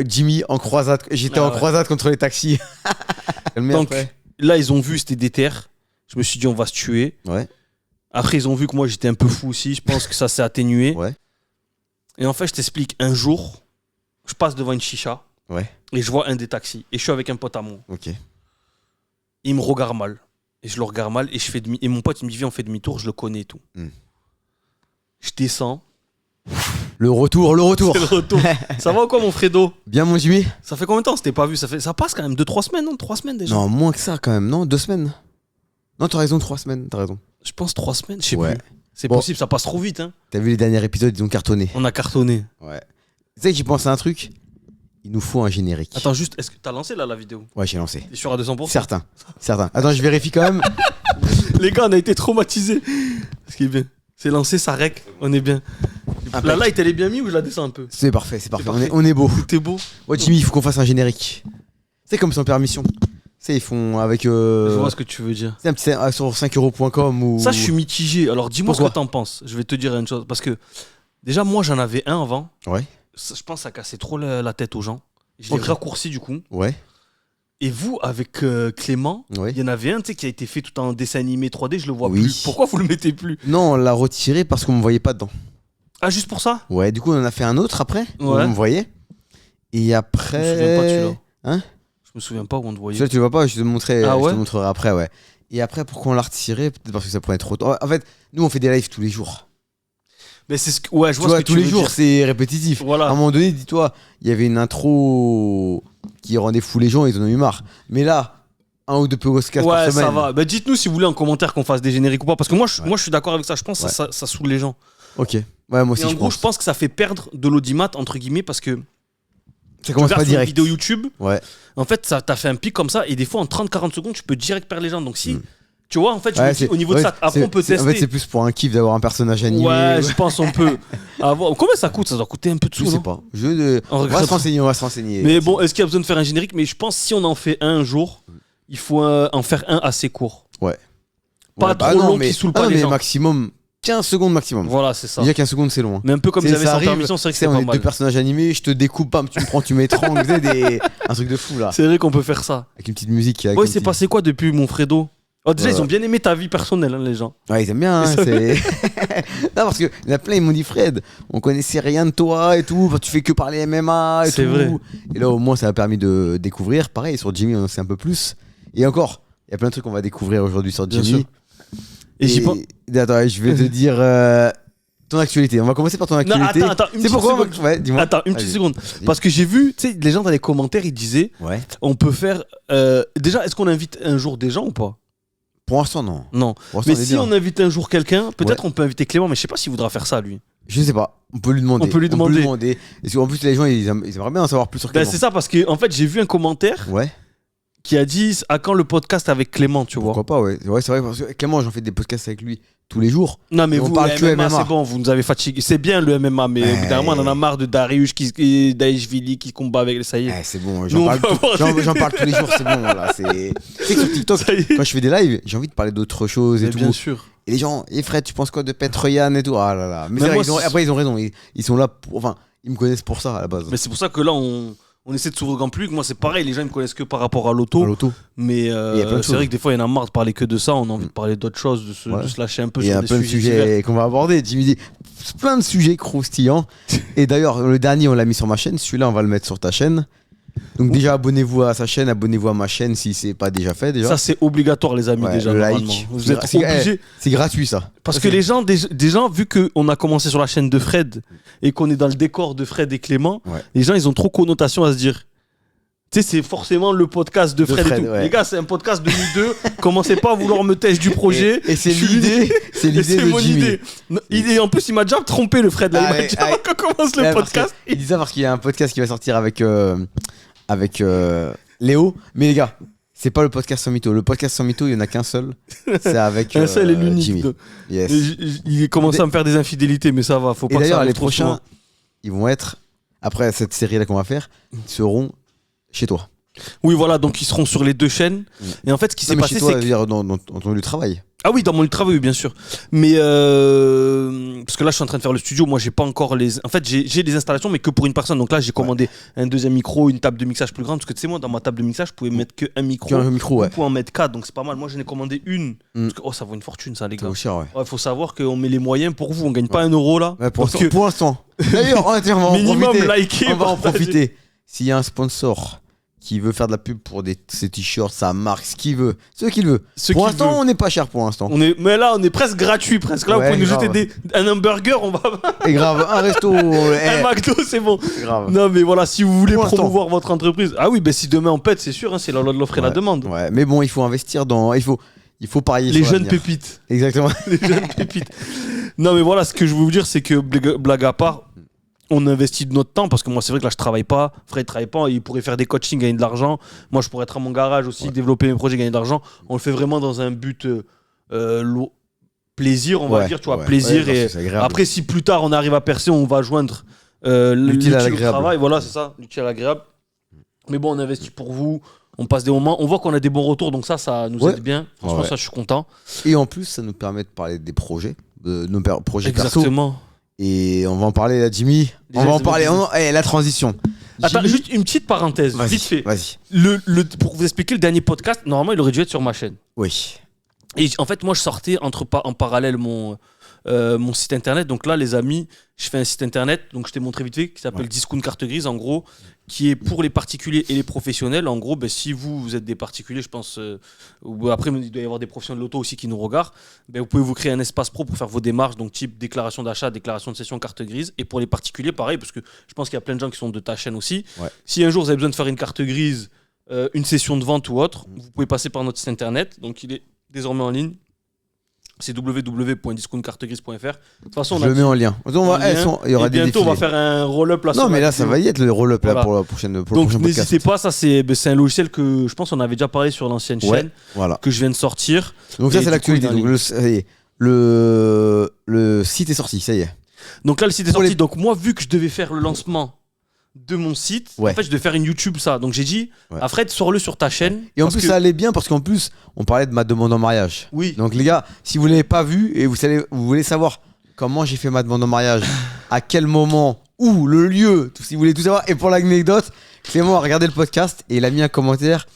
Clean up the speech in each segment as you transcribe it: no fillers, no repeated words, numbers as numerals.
Jimmy en croisade. J'étais en croisade contre les taxis. Donc là, ils ont vu, c'était déter. Je me suis dit, on va se tuer. Ouais. Après, ils ont vu que moi, j'étais un peu fou aussi. Je pense que ça s'est atténué. Ouais. Et en fait, je t'explique. Un jour, je passe devant une chicha. Ouais. Et je vois un des taxis. Et je suis avec un pote à moi. Ok. Il me regarde mal. Et je le regarde mal. Et je fais demi. Et mon pote, il me dit, viens, on fait demi-tour. Je le connais et tout. Je descends. Le retour. C'est le retour. Ça va ou quoi, mon Fredo? Bien, mon Jimmy? Ça fait combien de temps que t'es pas vu? Ça passe quand même 2-3 semaines, non? 3 semaines déjà. Non, moins que ça quand même. Non, 2 semaines. Non, t'as raison, 3 semaines. T'as raison. Je pense 3 semaines, je sais Ouais. plus. C'est Bon. possible, ça passe trop vite. Hein. T'as vu les derniers épisodes, ils ont cartonné. On a cartonné. Ouais. Tu sais que j'y pense à un truc. Il nous faut un générique. Attends, juste, est-ce que t'as lancé là la vidéo? Ouais, j'ai lancé. T'es sûr à 200%? Certain. Attends, je vérifie quand même. Les gars, on a été traumatisés. Ce qui est bien. C'est lancé, ça rec, on est bien. La light, elle est bien mise ou je la descends un peu? C'est parfait. parfait. On est beau. Tout est beau. Ouais, Jimmy, il faut qu'on fasse un générique. C'est comme sans permission. Tu sais, ils font avec. Je vois ce que tu veux dire. C'est un petit sur 5euros.com ou. Ça, je suis mitigé. Alors, dis-moi ce Pourquoi que t'en penses. Je vais te dire une chose. Parce que, déjà, moi, j'en avais un avant. Ouais. Je pense que ça cassait trop la tête aux gens. Je l'ai Ok. raccourci du coup. Ouais. Et vous, avec Clément, Ouais. il y en avait un qui a été fait tout en dessin animé 3D, je le vois Oui. plus. Pourquoi vous le mettez plus? Non, on l'a retiré parce qu'on me voyait pas dedans. Ah, juste pour ça? Ouais, du coup, on en a fait un autre après. Où Ouais. on me voyait. Et après. Je me souviens pas de celui-là. Hein? Je me souviens pas où on te voyait. Celui-là, tu le vois pas, je te montrerai, Ah je ouais te montrerai après, ouais. Et après, pourquoi on l'a retiré? Peut-être parce que ça prenait trop de temps. En fait, nous, on fait des lives tous les jours. Mais c'est ce que. Ouais, je Tu vois vois, ce que tous tu les veux jours, dire. c'est répétitif. Voilà. À un moment donné, dis-toi, il y avait une intro qui rendait fou les gens, ils en ont eu marre. Mais là, un ou deux podcasts par Ouais, semaine. ça va. Bah, dites-nous si vous voulez en commentaire qu'on fasse des génériques ou pas. Parce que moi, Ouais. je suis d'accord avec ça. Je pense que ça saoule les gens. Ok. Ouais, moi aussi, Et en je gros, pense. je pense que ça fait perdre de l'audimat, entre guillemets, parce que Ça tu commence regardes pas sur une direct. vidéo YouTube, Ouais. en fait, ça t'a fait un pic comme ça, et des fois, en 30-40 secondes, tu peux direct perdre les gens. Donc, si, tu vois, en fait, je Ouais, me dis, au niveau de ça, après, on peut tester. En fait, c'est plus pour un kiff d'avoir un personnage animé. Ouais, je pense on peut avoir. Combien ça coûte? Ça doit coûter un peu de Je sous, sais non? pas. On On va regrette. on va se renseigner. Mais bon, est-ce qu'il y a besoin de faire un générique? Mais je pense que si on en fait un jour, il faut en faire un assez court. Ouais. Pas Ouais, bah trop non, long mais- qui saoule ah pas non, les mais gens. maximum 15 secondes maximum. Voilà, c'est ça. Déjà 15 secondes, c'est long. Hein. Mais un peu comme C'est- ils avaient ça sans arrive, permission, c'est vrai que tu sais, c'est on pas est deux mal. personnages animés, je te découpe, bam, tu me prends, tu m'étrangles, tu sais, un truc de fou là. C'est vrai qu'on peut faire ça. Avec une petite musique. Avec Ouais, un c'est petit- passé quoi depuis mon Fredo? Oh, déjà, Ouais. ils ont bien aimé ta vie personnelle, hein, les gens. Ouais, ils aiment bien. Hein, c'est... non, parce qu'il y en a plein, ils m'ont dit Fred, on connaissait rien de toi et tout, tu fais que parler MMA et C'est tout. vrai. Et là, au moins, ça a permis de découvrir. Pareil, sur Jimmy, on en sait un peu plus. Et encore, il y a plein de trucs qu'on va découvrir aujourd'hui sur Bien Jimmy. sûr. Et j'y pense. Attends, je vais te dire ton actualité. On va commencer par ton Non, actualité. attends, une C'est petite pourquoi seconde. Ouais, dis-moi. Attends, une petite Vas-y. seconde. Vas-y. Parce que j'ai vu, tu sais, les gens dans les commentaires, ils disaient Ouais. on peut faire. Déjà, est-ce qu'on invite un jour des gens ou pas? Pour l'instant, non. Non. Pour l'instant, Mais on est si bien. on invite un jour quelqu'un, peut-être on peut inviter Clément, mais je sais pas s'il voudra faire ça, lui. Je sais pas. On peut lui demander. On peut lui demander. Parce qu'en plus, les gens, ils aimeraient bien en savoir plus sur Ben, Clément. c'est ça, parce que en fait, j'ai vu un commentaire Ouais. qui a dit à quand le podcast avec Clément, tu vois. Pourquoi pas, ouais. Ouais, c'est vrai. Parce que Clément, j'en fais des podcasts avec lui tous les jours. Non, mais Et on vous, parle le que MMA, MMA. c'est bon, vous nous avez fatigué. C'est bien le MMA, mais au bout d'un moment, on en a marre de Darius, Daishvili qui combat avec. Ça y est. Eh, c'est bon, Nous, j'en on parle, va avoir j'en parle tous les jours, c'est bon. Voilà, tu sais que sur TikTok, Ça y est. quand je fais des lives, j'ai envie de parler d'autres choses et Mais tout. bien sûr. Et les gens, et Fred, tu penses quoi de Petroyan et tout? Ah là là. Mais Mais c'est vrai, moi, après, ils ont raison. Ils sont là pour. Enfin, ils me connaissent pour ça à la base. Mais c'est pour ça que là, on essaie de s'ouvrir grand public. Moi, c'est pareil, les gens ils me connaissent que par rapport à l'auto. À l'auto. Mais Il y a plein de c'est choses. vrai que des fois, il y en a marre de parler que de ça. On a envie de parler d'autres choses, Ouais. de se lâcher un peu Il y sur a des plein de sujets divers. sujets qu'on va aborder. Jimmy dit plein de sujets croustillants. Et d'ailleurs, le dernier, on l'a mis sur ma chaîne. Celui-là, on va le mettre sur ta chaîne. Donc, déjà, abonnez-vous à sa chaîne, abonnez-vous à ma chaîne si c'est pas déjà fait. Déjà. Ça, c'est obligatoire, les amis, Ouais, déjà. le Normalement. like. Vous êtes obligés. C'est gratuit, ça. Parce Ça, que c'est- les gens, des gens, vu qu'on a commencé sur la chaîne de Fred et qu'on est dans le décor de Fred et Clément, Ouais. les gens, ils ont trop connotation à se dire. Tu sais, c'est forcément le podcast de Fred, et tout. ouais. Les gars, c'est un podcast de nous deux. Commencez pas à vouloir me têcher du projet. Et c'est Je suis l'idée. C'est Et l'idée c'est de mon Jimmy. idée. Non, et en plus, il m'a déjà trompé, le Fred. Là. Ah Il m'a ouais, dit, ah ouais. quand commence le Ouais, parce podcast. que- Il dit ça parce qu'il y a un podcast qui va sortir avec Léo. Mais les gars, c'est pas le podcast sans mytho. Le podcast sans mytho, il y en a qu'un seul. C'est avec Un seul et l'unique. Jimmy. Yes. Il commence à me faire des infidélités, mais ça va. Faut Et pas que ça d'ailleurs, arrive les trop prochains, souvent. ils vont être, après cette série-là qu'on va faire, ils seront chez toi. Oui, voilà, donc ils seront sur les 2 chaînes. Et en fait, ce qui s'est mais passé, chez toi, c'est que... dire dans ton lieu de travail. Ah oui, dans mon lieu de travail, oui, bien sûr. Mais parce que là, je suis en train de faire le studio. Moi, j'ai pas encore les. En fait, j'ai des installations, mais que pour une personne. Donc là, j'ai commandé un deuxième micro, une table de mixage plus grande. Parce que tu sais, moi, dans ma table de mixage, je pouvais mettre qu'un micro. Un micro, ouais. Vous pouvez en mettre 4, donc c'est pas mal. Moi, j'en ai commandé une. Parce que, ça vaut une fortune, ça, les gars. C'est cher, ouais. Ouais, faut savoir qu'on met les moyens pour vous. On gagne pas 1 euro là. Ouais, pour Parce que l'instant. D'ailleurs, on va en minimum, profiter. likez, On va en partagez. profiter. S'il y a un sponsor qui veut faire de la pub pour ses t-shirts, sa marque, ce qu'il veut, Pour l'instant, on n'est pas cher pour l'instant. Mais là, on est presque gratuit, presque. Là, Ouais, vous pouvez nous grave. jeter un hamburger, on va. Et grave, un resto. Un McDo, c'est bon. Grave. Non, mais voilà, si vous voulez Pour l'instant. promouvoir votre entreprise. Ah oui, ben si demain on pète, c'est sûr, hein, c'est la loi de l'offre et la demande. Ouais, mais bon, il faut investir dans. Il faut parier Les sur jeunes l'avenir. pépites. Exactement. Les jeunes pépites. Non, mais voilà, ce que je veux vous dire, c'est que blague à part, on investit de notre temps parce que moi, c'est vrai que là, je travaille pas. Fred travaille pas. Il pourrait faire des coachings, gagner de l'argent. Moi, je pourrais être à mon garage aussi, développer mes projets, gagner de l'argent. On le fait vraiment dans un but plaisir, on va dire, tu vois, plaisir. Ouais, et c'est agréable. après, si plus tard on arrive à percer, on va joindre L'utile à au l'agréable. travail. Voilà, c'est ça, l'utile à l'agréable. Mais bon, on investit pour vous. On passe des moments. On voit qu'on a des bons retours, donc ça nous aide bien. Franchement, ça, je suis content. Et en plus, ça nous permet de parler des projets, de nos projets perso. Exactement. Et on va en parler là, Jimmy. Déjà, on va en c'est parler. bon. La transition. Attends, Jimmy- juste une petite parenthèse, Vas-y, vite fait. Vas-y. Pour vous expliquer, le dernier podcast, normalement, il aurait dû être sur ma chaîne. Oui. Et en fait, moi, je sortais en parallèle mon site internet. Donc là, les amis, je fais un site internet, donc je t'ai montré vite fait, qui s'appelle Discount Carte Grise, en gros, qui est pour les particuliers et les professionnels. En gros, ben, si vous êtes des particuliers, je pense, ou après, il doit y avoir des professionnels de l'auto aussi qui nous regardent, ben, vous pouvez vous créer un espace pro pour faire vos démarches, donc type déclaration d'achat, déclaration de cession, carte grise. Et pour les particuliers, pareil, parce que je pense qu'il y a plein de gens qui sont de ta chaîne aussi. Ouais. Si un jour vous avez besoin de faire une carte grise, une session de vente ou autre, vous pouvez passer par notre site internet. Donc il est désormais en ligne. C'est www.discountcartegrise.fr. De toute façon, je le mets en lien. Il y aura des bientôt, on va faire un roll-up là. Non, mais là, ça va y être le roll-up là pour la prochaine. Donc, n'hésitez pas. Ça, c'est un logiciel que je pense qu'on avait déjà parlé sur l'ancienne chaîne, que je viens de sortir. Donc ça, c'est l'actualité. Donc le site est sorti, ça y est. Donc là, le site est sorti. Donc moi, vu que je devais faire le lancement de mon site, en fait, je devais faire une YouTube ça. Donc j'ai dit à Fred, sors-le sur ta chaîne. Et en plus, ça allait bien parce qu'en plus, on parlait de ma demande en mariage. Oui. Donc les gars, si vous l'avez pas vu et vous voulez savoir comment j'ai fait ma demande en mariage, à quel moment, où, le lieu, si vous voulez tout savoir. Et pour l'anecdote, Clément a regardé le podcast et il a mis un commentaire.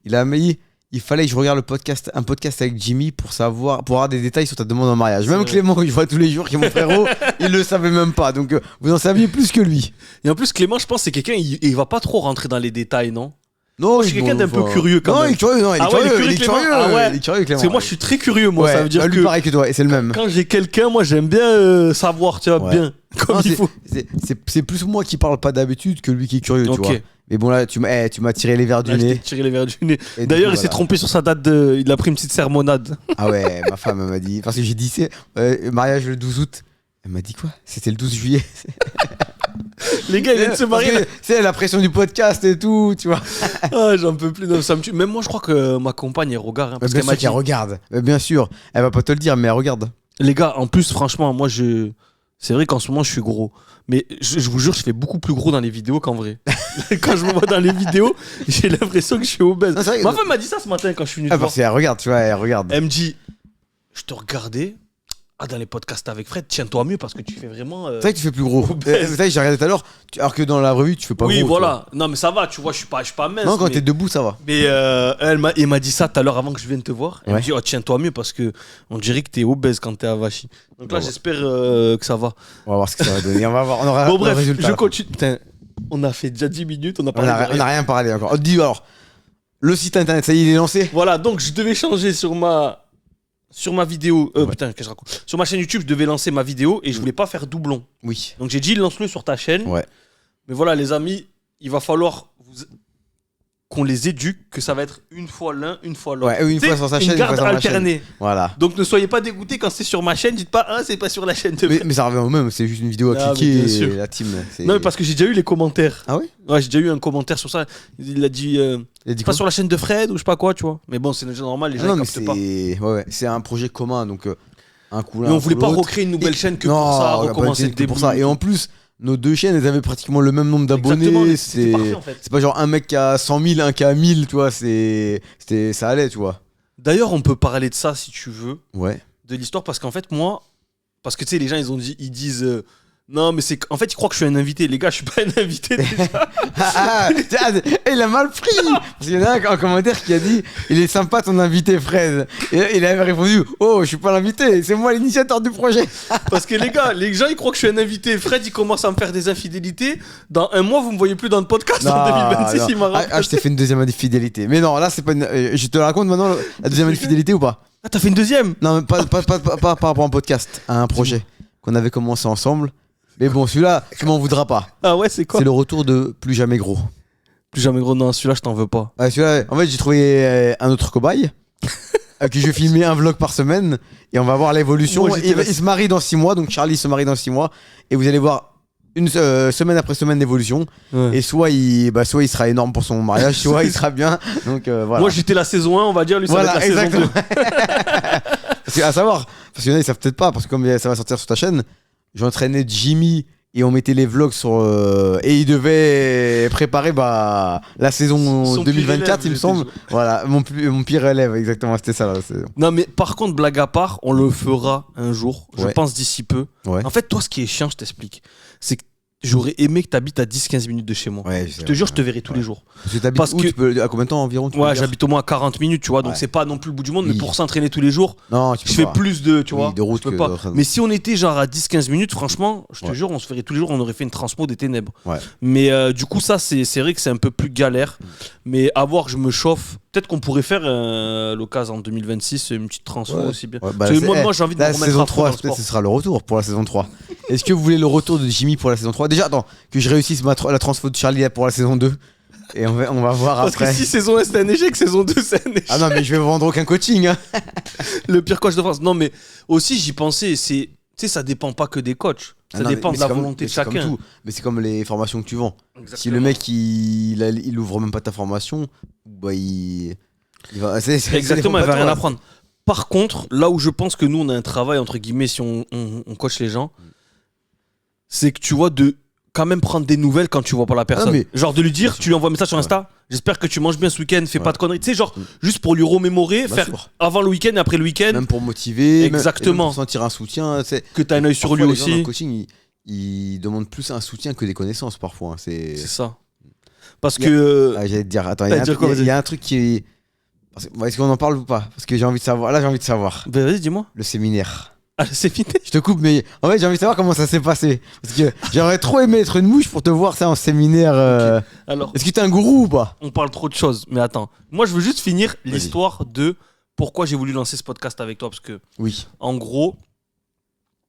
Il a mis: il fallait que je regarde un podcast avec Jimmy pour avoir des détails sur ta demande en mariage. Même Clément, que je vois tous les jours, qui est mon frérot, il le savait même pas. Donc vous en saviez plus que lui. Et en plus, Clément, je pense, c'est quelqu'un, il va pas trop rentrer dans les détails, non? Non, je suis quelqu'un d'un peu curieux quand même. Non, il est curieux, il est curieux. Ah ouais. Il est curieux, Clément. Parce que moi, je suis très curieux, moi. Ça veut dire lui pareil que toi, et c'est le même. Quand j'ai quelqu'un, moi, j'aime bien savoir, tu vois, bien, comme il faut. C'est plus moi qui parle pas d'habitude que lui qui est curieux, tu vois. Mais bon, là, tu m'as tiré les verres du nez. Tiré les verres du nez. D'ailleurs, il s'est trompé sur sa date il a pris une petite sermonade. Ah ouais, ma femme m'a dit, parce que j'ai dit, mariage le 12 août. Elle m'a dit quoi? C'était le 12 juillet. Les gars, ils viennent de se marier. C'est la pression du podcast et tout, tu vois. Ah, j'en peux plus, non, ça me tue. Même moi, je crois que ma compagne, elle regarde. Parce qu'elle m'a dit, regarde. Bien sûr, elle va pas te le dire, mais elle regarde. Les gars, en plus, franchement, moi, c'est vrai qu'en ce moment, je suis gros. Mais je vous jure, je fais beaucoup plus gros dans les vidéos qu'en vrai. Quand je me vois dans les vidéos, j'ai l'impression que je suis obèse. Ma femme m'a dit ça ce matin quand je suis venu te voir. Parce qu'elle regarde, tu vois, elle regarde. Elle me dit, je te regardais. Dans les podcasts avec Fred, tiens-toi mieux parce que tu fais vraiment. C'est vrai que tu fais plus gros. C'est vrai que j'ai regardé tout à l'heure, alors que dans la revue, tu fais pas gros. Oui, voilà. Non, mais ça va, tu vois, je suis pas mince. Non, quand t'es debout, ça va. Mais elle m'a dit ça tout à l'heure avant que je vienne te voir. Elle m'a dit, tiens-toi mieux parce que on dirait que t'es obèse quand t'es avachi. Donc là, j'espère que ça va. On va voir ce que ça va donner. On va voir. On aura bon, bref, le résultat. je continue. Putain, on a fait déjà 10 minutes, on a rien parlé encore. Dis alors, le site internet, ça y est, il est lancé. Voilà, donc je devais changer sur ma vidéo, putain, qu'est-ce que je raconte? Sur ma chaîne YouTube, je devais lancer ma vidéo et je voulais pas faire doublon. Oui. Donc j'ai dit, lance-le sur ta chaîne. Ouais. Mais voilà, les amis, il va falloir qu'on les éduque, que ça va être une fois l'un, une fois l'autre. Ouais, une fois sur sa chaîne, une garde alternée. Voilà. Donc ne soyez pas dégoûtés quand c'est sur ma chaîne, dites pas, c'est pas sur la chaîne de mais ça revient au même, c'est juste une vidéo à cliquer et la team. Non, mais parce que j'ai déjà eu les commentaires. Ah oui? Ouais, j'ai déjà eu un commentaire sur ça. Il a dit, pas sur la chaîne de Fred ou je sais pas quoi, tu vois. Mais bon, c'est normal, les gens ne captent pas. Ouais, c'est un projet commun, donc un coup là. Mais on voulait pas recréer une nouvelle chaîne que pour ça, recommencer le début. Pour ça. Et en plus, nos deux chaînes, elles avaient pratiquement le même nombre Exactement, d'abonnés. c'était parfait en fait. C'est pas genre un mec qui a 100 000, un qui a 1000, tu vois. Ça allait, tu vois. D'ailleurs, on peut parler de ça si tu veux, Ouais. de l'histoire, parce qu'en fait, moi, parce que tu sais, les gens, ils disent. Non, mais en fait, ils croient que je suis un invité. Les gars, je suis pas un invité déjà. Il a mal pris. Parce qu'il y en a un en commentaire qui a dit il est sympa ton invité, Fred. Et il avait répondu oh, je suis pas l'invité, c'est moi l'initiateur du projet. Parce que les gars, les gens, ils croient que je suis un invité. Fred, il commence à me faire des infidélités. Dans un mois, vous me voyez plus dans le podcast. En 2026, il m'a rappelé. Je t'ai fait une deuxième infidélité. Mais non, là, c'est pas une. Je te la raconte maintenant, la deuxième infidélité ou pas? Ah, t'as fait une deuxième? Non, mais pas par rapport à un podcast, à un projet qu'on avait commencé ensemble. Mais bon, celui-là, tu m'en voudras pas. Ah ouais, c'est quoi? C'est le retour de Plus Jamais Gros. Plus jamais gros, non, celui-là, je t'en veux pas. Celui-là, en fait, j'ai trouvé un autre cobaye. Avec qui je vais filmer un vlog par semaine. Et on va voir l'évolution. Moi, Il se marie dans 6 mois. Donc Charlie se marie dans 6 mois. Et vous allez voir une semaine après semaine d'évolution. Ouais. Et soit il sera énorme pour son mariage, soit il sera bien. Donc voilà. Moi, j'étais la saison 1, on va dire. Lui, ça va être la saison 2. Parce que, à savoir, parce qu'il y en a, ils savent peut-être pas. Parce que comme ça va sortir sur ta chaîne, j'entraînais Jimmy et on mettait les vlogs sur et il devait préparer la saison 2024 il me semble. Voilà, mon pire élève, exactement, c'était ça la saison. Non mais par contre, blague à part, on le fera un jour, je pense d'ici peu. Ouais. En fait, toi, ce qui est chiant, je t'explique, c'est que j'aurais aimé que t'habites à 10-15 minutes de chez moi. Ouais, je te jure, je te verrai tous les jours. Parce que à combien de temps environ j'habite au moins à 40 minutes, tu vois, donc c'est pas non plus le bout du monde, mais pour s'entraîner tous les jours, non, je fais plus de, tu vois, de route je peux pas. Mais si on était genre à 10-15 minutes, franchement, je te jure, on se ferait tous les jours, on aurait fait une transmo des ténèbres. Ouais. Mais du coup, ça, c'est vrai que c'est un peu plus galère. Mais à voir, je me chauffe. Peut-être qu'on pourrait faire l'occasion en 2026, une petite transfo aussi bien. Ouais, moi, j'ai envie de me remettre saison à fond 3, peut-être ce sera le retour pour la saison 3. Est-ce que vous voulez le retour de Jimmy pour la saison 3? Déjà, attends, que je réussisse la transfo de Charlie pour la saison 2. Et on va voir après. Parce que si saison 1 c'était un échec, saison 2 c'est un échec. Ah non, mais je vais vendre aucun coaching. Hein. Le pire coach de France. Non, mais aussi, j'y pensais, tu sais, ça dépend pas que des coachts. Ça dépend de la volonté de chacun. Comme tout. Mais c'est comme les formations que tu vends. Exactement. Si le mec il ouvre même pas ta formation, il va. Exactement, il va rien apprendre. Par contre, là où je pense que nous on a un travail entre guillemets si on coach les gens, c'est que tu vois de quand même prendre des nouvelles quand tu vois pas la personne. Genre de lui dire, tu lui envoies un message sur Insta, j'espère que tu manges bien ce week-end, fais pas de conneries. Tu sais, genre juste pour lui remémorer, faire avant le week-end et après le week-end. Même pour motiver, exactement. Même pour sentir un soutien. Que tu as un œil sur lui les aussi. Gens dans le coaching, ils demandent plus un soutien que des connaissances parfois. C'est ça. Parce que. J'allais te dire, attends, il y a un truc qui est. Est-ce qu'on en parle ou pas? Parce que j'ai envie de savoir. Là, j'ai envie de savoir. Ben vas-y, dis-moi. Le séminaire. Ah, le séminaire? Je te coupe, mais en fait, j'ai envie de savoir comment ça s'est passé. Parce que j'aurais trop aimé être une mouche pour te voir ça en séminaire. Okay. Alors, est-ce que t'es un gourou ou pas? On parle trop de choses, mais attends. Moi, je veux juste finir l'histoire de pourquoi j'ai voulu lancer ce podcast avec toi. Parce que, en gros,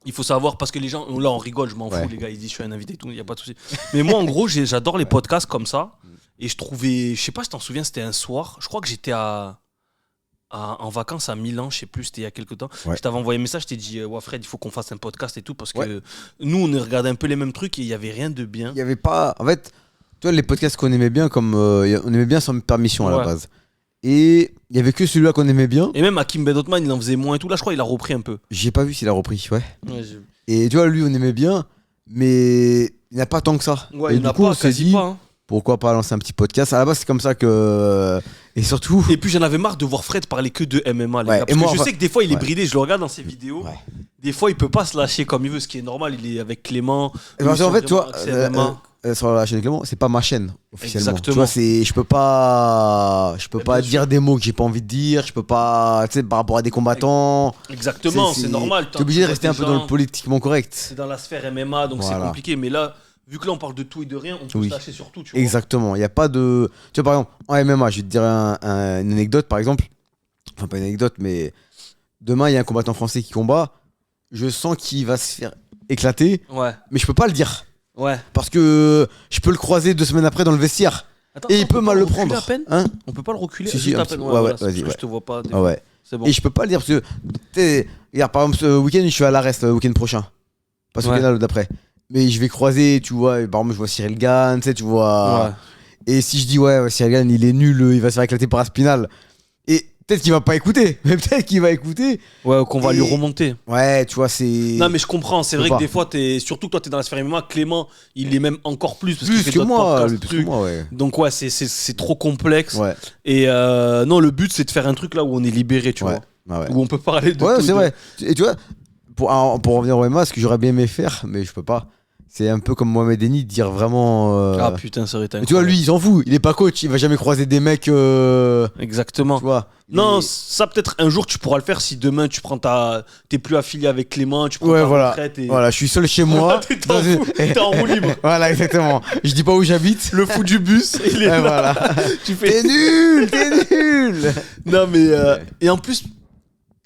il faut savoir, parce que les gens, là, on rigole, je m'en fous, les gars, ils disent je suis un invité et tout, il n'y a pas de souci. Mais moi, en gros, j'adore les podcasts comme ça. Et je trouvais, je sais pas si t'en souviens, c'était un soir. Je crois que j'étais en vacances à Milan, je sais plus, c'était il y a quelques temps. Je t'avais envoyé un message, je t'ai dit ouais Fred, il faut qu'on fasse un podcast et tout parce que nous on regardait un peu les mêmes trucs et il y avait rien de bien. Il y avait pas, en fait, toi les podcasts qu'on aimait bien, comme on aimait bien sans permission à la base. Et il y avait que celui-là qu'on aimait bien. Et même Hakim Ben Othman, il en faisait moins et tout. Là, je crois qu'il a repris un peu. J'ai pas vu s'il a repris, et tu vois, lui on aimait bien, mais il n'y a pas tant que ça. Ouais, et il n'y en a pas, quasi pas. Pourquoi pas lancer un petit podcast? À la base, c'est comme ça que. Et surtout. Et puis, j'en avais marre de voir Fred parler que de MMA, les gars. Parce que je sais que des fois, il est bridé. Je le regarde dans ses vidéos. Des fois, il peut pas se lâcher comme il veut, ce qui est normal. Il est avec Clément. En fait, tu vois, sur la chaîne de Clément, c'est pas ma chaîne, officiellement. Exactement. Tu vois, je peux pas dire des mots que j'ai pas envie de dire. Je peux pas. Tu sais, par rapport à des combattants. Exactement, c'est normal. T'es obligé de rester un peu dans le politiquement correct. C'est dans la sphère MMA, donc c'est compliqué. Mais là. Vu que là on parle de tout et de rien, on peut se lâcher sur tout, tu vois. Exactement, il n'y a pas de... Tu vois par exemple, en MMA, je vais te dire une anecdote par exemple. Enfin pas une anecdote, mais demain il y a un combattant français qui combat. Je sens qu'il va se faire éclater, mais je peux pas le dire. Parce que je peux le croiser 2 semaines après dans le vestiaire. Attends, et il peut mal le prendre. On peut pas le reculer juste à peine. Vas-y. Je te vois pas. C'est bon. Et je peux pas le dire parce que... Regarde, par exemple, ce week-end, je suis à l'Arrest le week-end prochain. Pas ce week-end d'après. Mais je vais croiser, tu vois, par exemple, je vois Cyril Gann, tu sais, tu vois. Et si je dis, Cyril Gann, il est nul, il va se faire éclater par Aspinal. Et peut-être qu'il va pas écouter, mais peut-être qu'il va écouter. Ouais, qu'on va Et- lui remonter. Ouais, tu vois, c'est. Non, mais je comprends. C'est Je vrai peux que pas. des fois, surtout que toi, t'es dans la sphère MMA. Clément, il est même encore plus. Parce qu'il Plus fait que d'autres moi, podcasts, lui, plus que trucs. moi, ouais. Donc, ouais, c'est trop complexe. Ouais, Et non, le but, c'est de faire un truc là où on est libéré, tu ouais. vois. Ouais, ouais. Où on peut parler de Ouais, tout. c'est vrai. Et tu vois, pour revenir au MMA, ce que j'aurais bien aimé faire, mais je peux pas, c'est un peu comme Mohamed Eni, dire vraiment. Ah putain, ça aurait été Mais tu vois, lui, incroyable. il s'en fout. Il est pas coach. Il va jamais croiser des mecs. Tu Exactement. vois. Non, Et- ça peut-être un jour tu pourras le faire si demain tu prends t'es plus affilié avec Clément, tu prends Ouais, ta voilà. retraite et Voilà, je suis seul chez moi. T'es t'es en roue libre. Voilà, exactement. Je dis pas où j'habite. Le fou du bus, il est Ouais, là. voilà. Tu fais. T'es nul, t'es nul. Non mais Ouais. et en plus,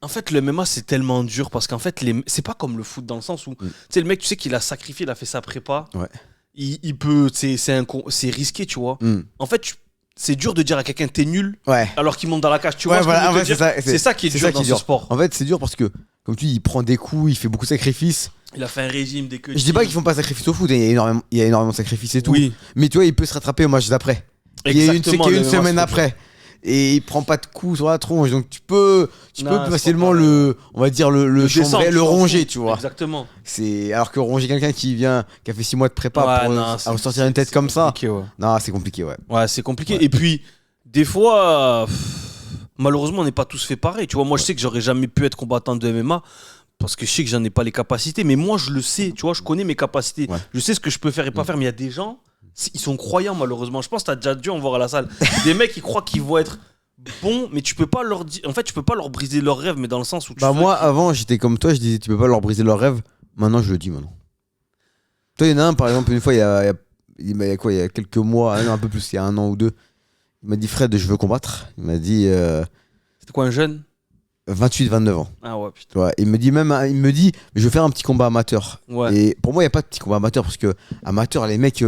en fait le MMA c'est tellement dur parce qu'en fait c'est pas comme le foot dans le sens où tu sais le mec tu sais qu'il a sacrifié, il a fait sa prépa. Ouais. Il peut c'est risqué tu vois. Hmm. En fait c'est dur de dire à quelqu'un t'es nul Ouais. alors qu'il monte dans la cage. Tu Ouais, vois ce que voilà, je veux en te fait, dire. c'est ça, C'est ça qui est c'est dur ça dans qui est ce dur. sport. En fait, c'est dur parce que, comme tu dis, il prend des coups, il fait beaucoup de sacrifices. Il a fait un régime des que Je dis pas qu'ils font pas de sacrifices au foot, il y a énormément de sacrifices et tout. Oui. Mais tu vois, il peut se rattraper au match d'après. Il y a une Exactement, le MMA, semaine c'est trop après. Et il prend pas de coups sur la tronche. Donc tu peux Non, c'est facilement pas pareil. on va dire le descendre, chambrer, tu le t'en ronger, fous. tu vois. Exactement. Alors que ronger quelqu'un qui a fait 6 mois de prépa Ouais, pour non, c'est- ressortir une tête c'est comme ça. compliqué, ouais. Non, c'est compliqué, ouais. Ouais, c'est compliqué. Ouais. Et puis, des fois, malheureusement, on n'est pas tous fait pareil. Tu vois, moi, je sais que j'aurais jamais pu être combattant de MMA parce que je sais que j'en ai pas les capacités. Mais moi, je le sais. Tu vois, je connais mes capacités. Ouais. Je sais ce que je peux faire et pas faire. Mais il y a des gens, ils sont croyants, malheureusement. Je pense que tu as déjà dû en voir à la salle. Des mecs qui croient qu'ils vont être bons, mais tu peux pas leur dire. En fait, tu peux pas leur briser leurs rêves, mais dans le sens où tu Bah veux moi, qu'ils- avant, j'étais comme toi, je disais tu peux pas leur briser leur rêve. Maintenant, je le dis maintenant. Toi, il y en a un, par exemple, une fois, il y a quoi, il y a quelques mois, un peu plus, il y a 1 an ou 2. Il m'a dit Fred, je veux combattre. Il m'a dit C'était quoi, un jeune 28-29 ans. Ah ouais, putain. Tu vois. Il me dit, je veux faire un petit combat amateur. Ouais. Et pour moi, il n'y a pas de petit combat amateur parce que amateur, les mecs,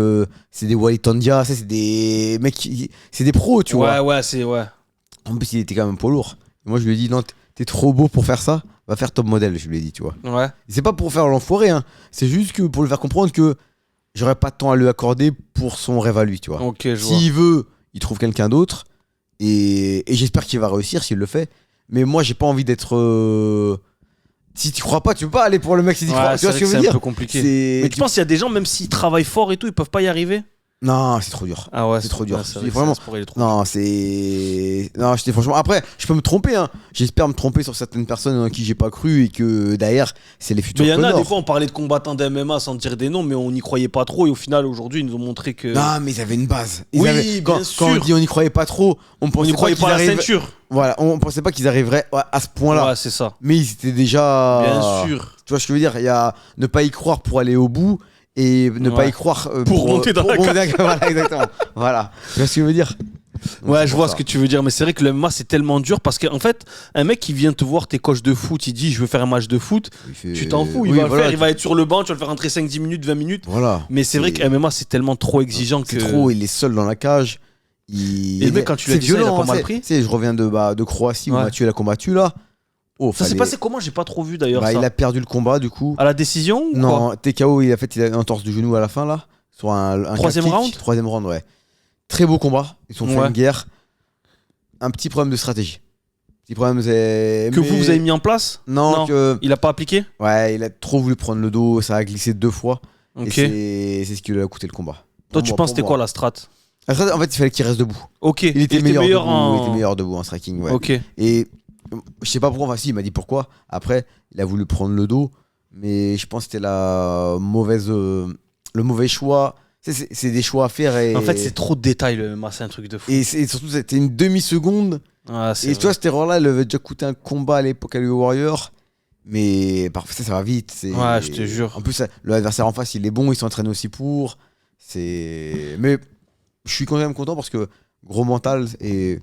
c'est des Wally Tondia, ça, c'est des mecs, c'est des pros, tu vois. Ouais, c'est. Ouais. En plus, il était quand même un poids lourd. Et moi, je lui ai dit, non, t'es trop beau pour faire ça, va faire top modèle, je lui ai dit, tu vois. Ouais. Et c'est pas pour faire l'enfoiré, hein. C'est juste que pour lui faire comprendre que j'aurais pas de temps à lui accorder pour son rêve à lui, tu vois. Ok, je vois. S'il veut, il trouve quelqu'un d'autre. Et j'espère qu'il va réussir s'il le fait. Mais moi, j'ai pas envie d'être. Si tu crois pas, tu peux pas aller pour le mec si tu Ouais, crois. Tu c'est vois vrai ce que je que veux c'est un dire peu compliqué. C'est- Mais tu penses qu'il y a des gens, même s'ils travaillent fort et tout, ils peuvent pas y arriver? Non, c'est trop dur. Ah ouais, C'est trop dur. ouais, C'est vrai que vraiment- ça, il est trop Non, c'est. Non, je dis franchement. Après, je peux me tromper, hein. J'espère me tromper sur certaines personnes en qui j'ai pas cru et que derrière, c'est les futurs Mais il y en a, connards. des fois, on parlait de combattants d'MMA sans dire des noms, mais on n'y croyait pas trop. Et au final, aujourd'hui, ils nous ont montré que. Non, mais ils avaient une base. Ils Oui, avaient- bien quand sûr. on dit on n'y croyait pas trop, on on pensait n'y croyait qu'ils pas à la arriveraient- ceinture. Voilà, on pensait pas qu'ils arriveraient à ce point-là. Ouais, c'est ça. Mais ils étaient déjà. Bien sûr. Tu vois ce que je veux dire? Il y a ne pas y croire pour aller au bout et ne pas Ouais. y croire Pour monter dans la monter Voilà, exactement. Voilà. Tu vois ce que je veux dire? Donc, Ouais, c'est je pour vois ça. ce que tu veux dire, mais c'est vrai que le MMA c'est tellement dur parce qu'en fait, un mec qui vient te voir, t'es coach de foot, il dit je veux faire un match de foot, Il fait- tu t'en fous, il Oui, va le voilà, faire, il va être sur le banc, tu vas le faire rentrer 5-10 minutes, 20 minutes. Voilà. Mais c'est vrai que MMA c'est tellement trop exigeant que. C'est trop, il est seul dans la cage. Et le mec, quand tu lui as c'est dit ça, il a violent, pas hein, mal c'est- pris. Tu sais, je reviens de Croatie où Ouais. Mathieu l'a combattu là. Oh, Ça s'est fallait- passé comment? J'ai pas trop vu d'ailleurs. Bah, ça. il a perdu le combat du coup. À la décision ou Non, TKO, il a une entorse du genou à la fin là. Sur un Troisième cap kick. round. Troisième round, ouais. Très beau combat. Ils sont fait Ouais. une guerre. Un petit problème de stratégie. Petit problème, c'est. Que mais- vous avez mis en place? Non, que. Il a pas appliqué? Ouais, il a trop voulu prendre le dos, ça a glissé 2 fois. Ok. Et c'est ce qui lui a coûté le combat. Toi, Pour tu moi, penses pour c'était moi. quoi la strat? En fait, il fallait qu'il reste debout. Ok. Il était meilleur debout, en. il était meilleur debout en striking, ouais. Ok. Et je sais pas pourquoi, enfin si, il m'a dit pourquoi. Après, il a voulu prendre le dos, mais je pense que c'était le mauvais choix. C'est des choix à faire et. En fait, c'est trop de détails le MMA, c'est un truc de fou. Et surtout, c'était une demi-seconde. Ah, c'est Et vrai. tu vois, cette erreur-là, elle avait déjà coûté un combat à l'époque à l'UE Warrior. Mais parfois, ça va vite. Ouais, je te jure. En plus, l'adversaire en face, il est bon, il s'entraîne aussi pour. Mais je suis quand même content parce que gros mental et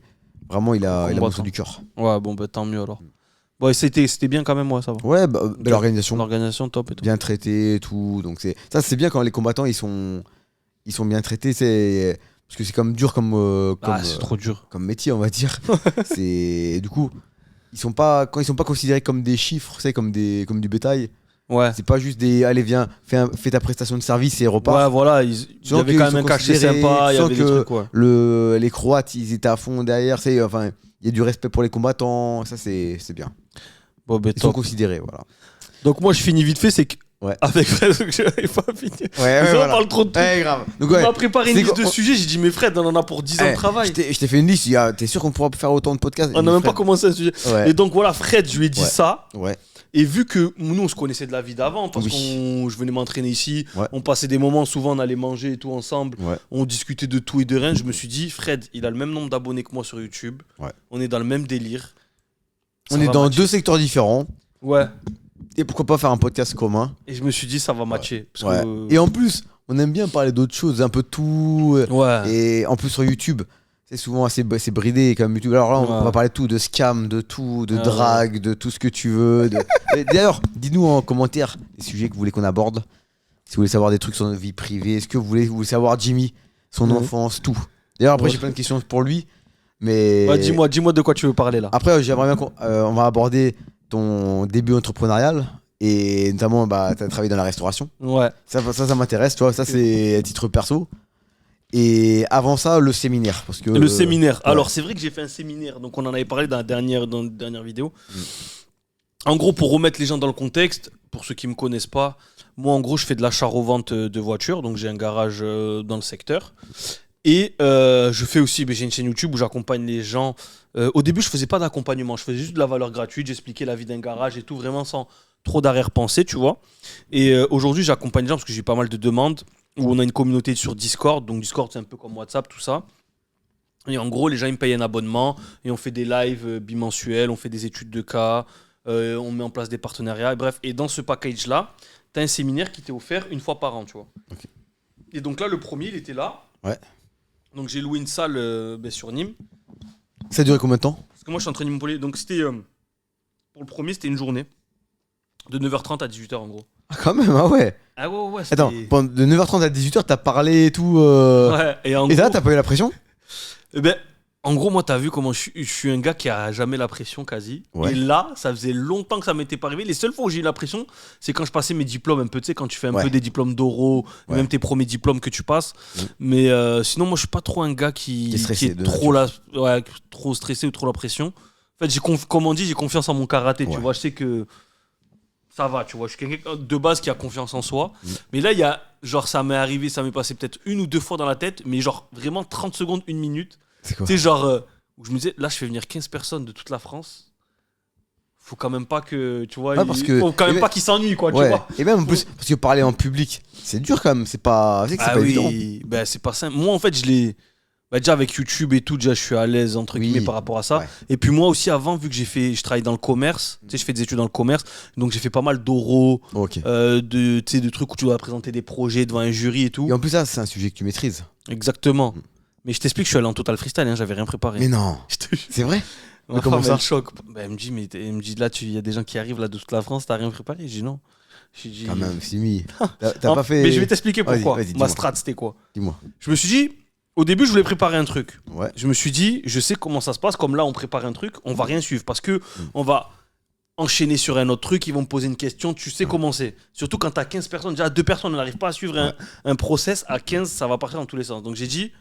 vraiment, il a montré du cœur. Ouais, bon, bah tant mieux alors. Bon, et c'était bien quand même, ouais, ça va. Ouais, belle organisation. L'organisation top et tout. Bien traité et tout. Donc c'est bien quand les combattants ils sont bien traités. C'est parce que c'est comme dur comme C'est trop dur. comme métier, on va dire. C'est du coup quand ils sont pas considérés comme des chiffres, c'est comme du bétail. Ouais. C'est pas juste des allez viens fais ta prestation de service et repars. Ouais, voilà, il y Sens avait qu'ils quand même sont un cachet considérés, sympa, il y sens avait des que trucs, ouais. les Croates ils étaient à fond derrière, enfin il y a du respect pour les combattants, ça c'est bien. Bon, ben, Ils sont top. considérés, voilà. Donc moi je finis vite fait, c'est que Ouais. avec Fred, donc j'avais pas fini. Ouais, Mais ça, on voilà. parle trop de trucs. Ouais, grave. Donc On ouais. m'a préparé une C'est liste de qu'on- sujets, j'ai dit mais Fred, on en a pour 10 ans de travail. Je t'ai fait une liste, t'es sûr qu'on pourra faire autant de podcasts? On n'a même pas commencé un sujet. Ouais. Et donc voilà, Fred, je lui ai dit Ouais. ça. Ouais. Et vu que nous, on se connaissait de la vie d'avant, parce Oui. que je venais m'entraîner ici, Ouais. on passait des moments, souvent on allait manger et tout ensemble, Ouais. on discutait de tout et de rien. Je me suis dit, Fred, il a le même nombre d'abonnés que moi sur YouTube. Ouais. On est dans le même délire. Ça On est va dans matcher. 2 secteurs différents. Ouais. Et pourquoi pas faire un podcast commun? Et je me suis dit, ça va matcher. Parce Ouais. que... Et en plus, on aime bien parler d'autres choses, un peu de tout. Ouais. Et en plus sur YouTube, c'est souvent assez bridé comme YouTube. Alors là, on Ouais. va parler de tout, de scam, de tout, de Ouais. drague, de tout ce que tu veux. Et d'ailleurs, dites-nous en commentaire les sujets que vous voulez qu'on aborde. Si vous voulez savoir des trucs sur notre vie privée, est-ce que vous voulez savoir Jimmy, son Mhm. enfance, tout. D'ailleurs, après, Ouais. j'ai plein de questions pour lui. Mais Ouais, dis-moi de quoi tu veux parler là. après, j'aimerais bien qu'on va aborder ton début entrepreneurial. Et notamment, tu as travaillé dans la restauration. Ouais. Ça m'intéresse, tu vois. Ça, c'est à titre perso. Et avant ça, le séminaire. Parce que, Le séminaire. ouais. Alors, c'est vrai que j'ai fait un séminaire, donc on en avait parlé dans la dernière vidéo. Mm. En gros, pour remettre les gens dans le contexte, pour ceux qui me connaissent pas, moi, en gros, je fais de l'achat-revente de voitures, donc j'ai un garage dans le secteur. Et je fais aussi, j'ai une chaîne YouTube où j'accompagne les gens. Au début, je faisais pas d'accompagnement, je faisais juste de la valeur gratuite, j'expliquais la vie d'un garage et tout, vraiment sans trop d'arrière-pensée, tu vois. Et aujourd'hui, j'accompagne les gens parce que j'ai pas mal de demandes, où on a une communauté sur Discord. Donc Discord, c'est un peu comme WhatsApp, tout ça. Et en gros, les gens, ils me payent un abonnement et on fait des lives bimensuels, on fait des études de cas, on met en place des partenariats, et bref. Et dans ce package-là, tu as un séminaire qui t'est offert une fois par an, tu vois. Ok. Et donc là, le premier, il était là. Ouais. Donc j'ai loué une salle sur Nîmes. Ça a duré combien de temps? Parce que moi, je suis en train de Montpellier. Donc c'était, pour le premier, c'était une journée. De 9h30 à 18h en gros. Ah, quand même, ah ouais. Ah ouais, c'était... Attends, de 9h30 à 18h, t'as parlé et tout. Ouais, et en Et là, gros, t'as pas eu la pression? eh ben, en gros, moi, t'as vu comment je suis un gars qui a jamais la pression quasi. Ouais. Et là, ça faisait longtemps que ça m'était pas arrivé. Les seules fois où j'ai eu la pression, c'est quand je passais mes diplômes un peu, tu sais, quand tu fais un Ouais. peu des diplômes d'oraux, Ouais. même tes premiers diplômes que tu passes. Mhm. Mais sinon, moi, je suis pas trop un gars qui Qui est stressé est de trop stressé ou trop la pression. En fait, comme on dit, j'ai confiance en mon karaté, tu Ouais. vois. Je sais que ça va, tu vois. Je suis quelqu'un de base qui a confiance en soi. Mhm. Mais là, il y a, genre, ça m'est arrivé, ça m'est passé peut-être 1 ou 2 fois dans la tête, mais genre, vraiment 30 secondes, 1 minute. C'est quoi? Tu sais, genre, où je me disais, là, je fais venir 15 personnes de toute la France. Faut quand même pas que, tu vois, Ouais, parce que- faut quand même mais- pas qu'ils s'ennuient, quoi, tu Ouais. vois. Et même en plus, parce que parler en public, c'est dur quand même. C'est pas, c'est que c'est Ah pas évident. oui, bah, c'est pas simple. Moi, en fait, je l'ai. Bah, déjà, avec YouTube et tout, déjà, je suis à l'aise, entre Oui. guillemets, par rapport à ça. Ouais. Et puis, moi aussi, avant, vu que je travaille dans le commerce, tu sais, je fais des études dans le commerce, donc j'ai fait pas mal d'oraux, Ok. tu sais, de trucs où tu dois présenter des projets devant un jury et tout. Et en plus, ça, c'est un sujet que tu maîtrises. Exactement. Mais je t'explique, je suis allé en total freestyle, hein, j'avais rien préparé. Mais non, Je te jure. c'est vrai? Ma comment femme, ça elle choque. Bah, elle me dit, là, il y a des gens qui arrivent là de toute la France, t'as rien préparé? Je dis non. J'ai dit, Quand même, Simi. T'as Non, pas fait. Mais je vais t'expliquer Vas-y, pourquoi. vas-y, Ma dis-moi. strat, c'était quoi? Dis-moi. Je me suis dit, au début, je voulais préparer un truc. Ouais. Je me suis dit, je sais comment ça se passe. Comme là, on prépare un truc, on va rien suivre parce que on va enchaîner sur un autre truc. Ils vont me poser une question. Tu sais comment c'est. Surtout quand t'as 15 personnes. Déjà, 2 personnes, on n'arrive pas à suivre un process. À 15, ça va partir dans tous les sens. Donc j'ai dit,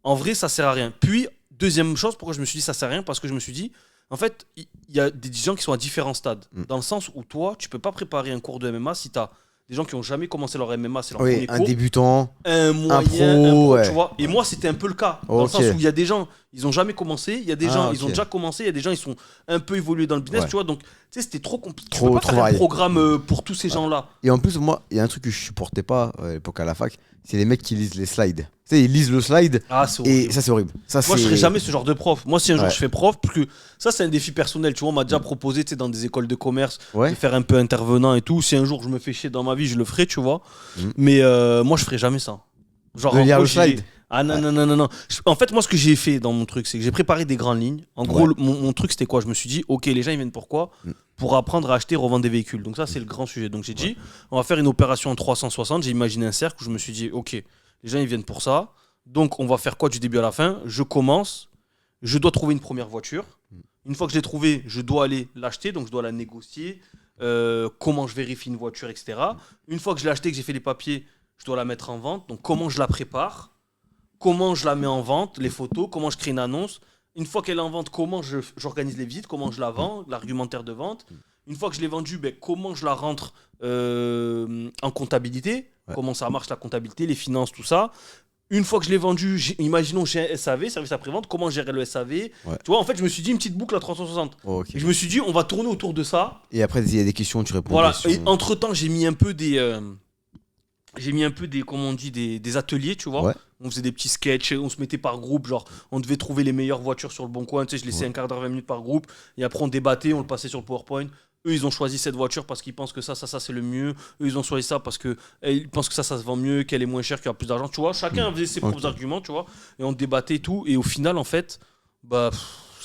en vrai, ça sert à rien. Puis, deuxième chose, pourquoi je me suis dit ça sert à rien? Parce que je me suis dit, en fait, il y a des gens qui sont à différents stades. Dans le sens où toi, tu peux pas préparer un cours de MMA si t'as des gens qui ont jamais commencé leur MMA, c'est leur Oui, premier un cours. débutant. Un moyen, pro, un pro, ouais. tu vois. Et moi, c'était un peu le cas. Dans le Ok. sens où il y a des gens, ils ont jamais commencé. Il y a des Ah, gens, ok. ils ont déjà commencé. Il y a des gens, ils sont un peu évolués dans le business, Ouais. tu vois. Donc, tu sais, c'était trop compliqué. Tu Trop- peux pas trop faire un varié. programme pour tous ces gens-là. Et en plus, moi, il y a un truc que je supportais pas à l'époque à la fac, c'est les mecs qui lisent les slides. Tu sais, ils lisent le slide Ah, c'est et horrible. ça, c'est horrible. Ça, Moi, je c'est- serais jamais ce genre de prof. Moi, si un jour Ouais. je fais prof, parce que ça, c'est un défi personnel. Tu vois, on m'a déjà proposé, tu sais, dans des écoles de commerce, Ouais. de faire un peu intervenant et tout. Si un jour je me fais chier dans ma vie, je le ferai, tu vois. Mhm. Mais moi, je ferai jamais ça. Genre, De en lire gros, le slide. Ah non, non, non, non, non. En fait, moi, ce que j'ai fait dans mon truc, c'est que j'ai préparé des grandes lignes. En gros, Ouais. mon truc, c'était quoi? Je me suis dit, ok, les gens, ils viennent pourquoi? Pour apprendre à acheter et revendre des véhicules. Donc, ça, c'est le grand sujet. Donc, j'ai dit, on va faire une opération en 360. J'ai imaginé un cercle où je me suis dit, ok, les gens, ils viennent pour ça. Donc, on va faire quoi du début à la fin? Je commence. Je dois trouver une première voiture. Une fois que je l'ai trouvée, je dois aller l'acheter. Donc, je dois la négocier. comment je vérifie une voiture, etc. Une fois que je l'ai achetée, que j'ai fait les papiers, je dois la mettre en vente. Donc comment je la prépare, comment je la mets en vente, les photos, comment je crée une annonce. Une fois qu'elle est en vente, comment j'organise les visites, comment je la vends, l'argumentaire de vente. Une fois que je l'ai vendue, comment je la rentre en comptabilité, comment ça marche la comptabilité, les finances, tout ça. Une fois que je l'ai vendu, imaginons j'ai un SAV, service après-vente, comment gérer le SAV. Tu vois, en fait, je me suis dit une petite boucle à 360. Et je me suis dit, on va tourner autour de ça. Et après, il y a des questions, tu réponds. Voilà, et entre-temps, j'ai mis un peu des, comment on dit, des ateliers, tu vois. Ouais. On faisait des petits sketchs, on se mettait par groupe, genre, on devait trouver les meilleures voitures sur le bon coin, tu sais, je laissais un quart d'heure, 20 minutes par groupe, et après on débattait, on le passait sur le PowerPoint. Eux, ils ont choisi cette voiture parce qu'ils pensent que ça, c'est le mieux. Eux, ils ont choisi ça parce qu'ils pensent que ça se vend mieux, qu'elle est moins chère, qu'il y a plus d'argent. Tu vois, chacun faisait ses propres arguments, tu vois. Et on débattait et tout. Et au final, en fait, ça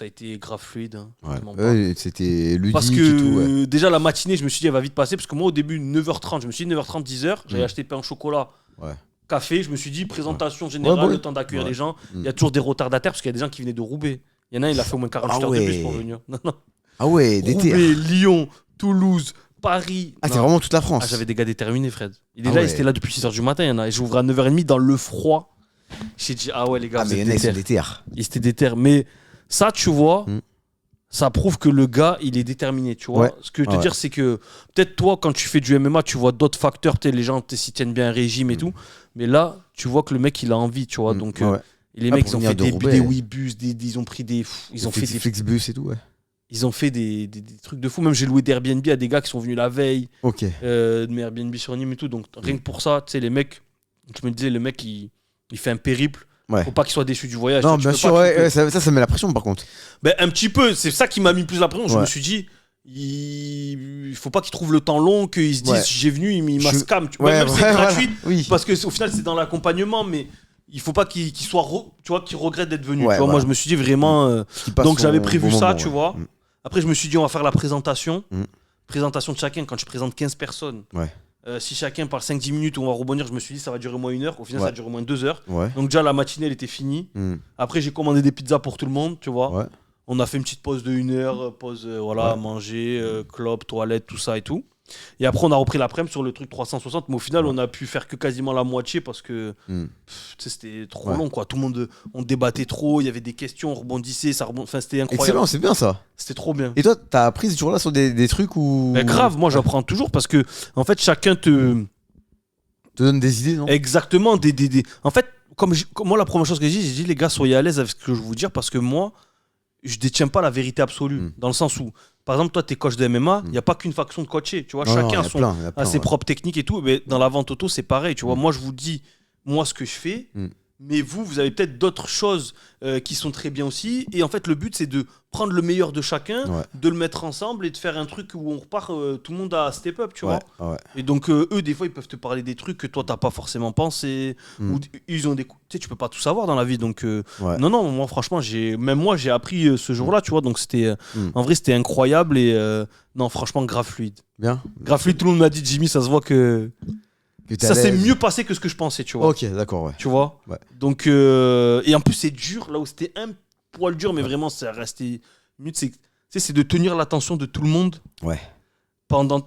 a été grave fluide. Hein, ouais, c'était ludique parce que et tout, déjà, la matinée, je me suis dit, elle va vite passer. Parce que moi, au début, 9h30, je me suis dit 9h30, 10h. J'avais acheté pain au chocolat. Ouais. Café, je me suis dit présentation générale, le temps d'accueillir les gens. Il y a toujours des retardataires parce qu'il y a des gens qui venaient de Roubaix. Il y en a un, il a fait au moins 48 heures de bus pour venir. Non. Ah ouais, d'été. Roubaix, Lyon, Toulouse, Paris. Ah, c'est vraiment toute la France. Ah, j'avais des gars déterminés, Fred. Et déjà, ils étaient là depuis 6h du matin. Il y en a. Et j'ouvrais à 9h30 dans le froid. J'ai dit, ah ouais, les gars, mais il y en a, ils sont déter. Ils étaient déter. Mais ça, tu vois, ça prouve que le gars, il est déterminé, tu vois. Ce que je veux te dire, c'est que peut-être toi, quand tu fais du MMA, tu vois d'autres facteurs. Peut-être les gens s'y tiennent bien un régime et tout. Mais là, tu vois que le mec, il a envie, tu vois. Donc, et les mecs, ils ont fait des Webus, ils ont pris des. Ils ont fait des Flexbus et tout, ouais. Ils ont fait des trucs de fou. Même j'ai loué des Airbnb à des gars qui sont venus la veille. Ok. De mes Airbnb sur Nîmes et tout. Donc rien que pour ça, tu sais, les mecs, je me disais, le mec, il fait un périple. Ouais. Faut pas qu'il soit déçu du voyage. Non, bien sûr, ça met la pression par contre. Ben, un petit peu. C'est ça qui m'a mis plus la pression. Je me suis dit, il faut pas qu'il trouve le temps long, qu'il se dise, j'ai venu, il m'a scam. Même si c'est gratuit. Oui. Parce qu'au final, c'est dans l'accompagnement, mais. Il faut pas qu'il soit, tu vois, qu'il regrette d'être venu. Ouais, tu vois, moi, je me suis dit vraiment. Donc j'avais prévu ça, tu vois. Après, je me suis dit, on va faire la présentation. Présentation de chacun. Quand je présente 15 personnes, si chacun parle 5-10 minutes, on va rebondir. Je me suis dit, ça va durer au moins 1 heure. Au final, ça a duré au moins 2 heures. Donc, déjà, la matinée, elle était finie. Après, j'ai commandé des pizzas pour tout le monde, tu vois. On a fait une petite pause de 1 heure, pause, manger, clope, toilette, tout ça et tout. Et après, on a repris l'après-midi sur le truc 360. Mais au final, on a pu faire que quasiment la moitié parce que c'était trop long, quoi. Tout le monde, on débattait trop. Il y avait des questions, on rebondissait. Enfin, c'était incroyable. Excellent, c'est bien ça. C'était trop bien. Et toi, t'as appris ce jour-là sur des trucs où. Mais grave, moi, j'apprends toujours parce que, en fait, chacun te donne des idées, non? Exactement. En fait, comme moi, la première chose que j'ai dit, les gars, soyez à l'aise avec ce que je vais vous dire parce que moi, je détiens pas la vérité absolue. Dans le sens où, par exemple, toi, t'es coach de MMA, il n'y a pas qu'une faction de coachés. Tu vois, chacun a ses propres techniques et tout. Mais dans la vente auto, c'est pareil. Tu vois, moi, je vous dis, moi, ce que je fais. Mais vous avez peut-être d'autres choses qui sont très bien aussi. Et en fait, le but, c'est de prendre le meilleur de chacun, de le mettre ensemble et de faire un truc où on repart, tout le monde à step up, tu vois. Et donc, eux, des fois, ils peuvent te parler des trucs que toi, t'as pas forcément pensé. Ou ils ont des... Tu sais, tu peux pas tout savoir dans la vie. Donc, non, moi, franchement, même moi, j'ai appris ce jour-là, tu vois. Donc, c'était... En vrai, c'était incroyable et... non, franchement, grave fluide. Bien. Grave fluide, tout le monde m'a dit, Jimmy, ça se voit que... Ça s'est mieux passé que ce que je pensais, tu vois. Ok, d'accord, ouais. Tu vois. Donc, et en plus, c'est dur, là où c'était un poil dur, mais vraiment, ça resté. C'est de tenir l'attention de tout le monde.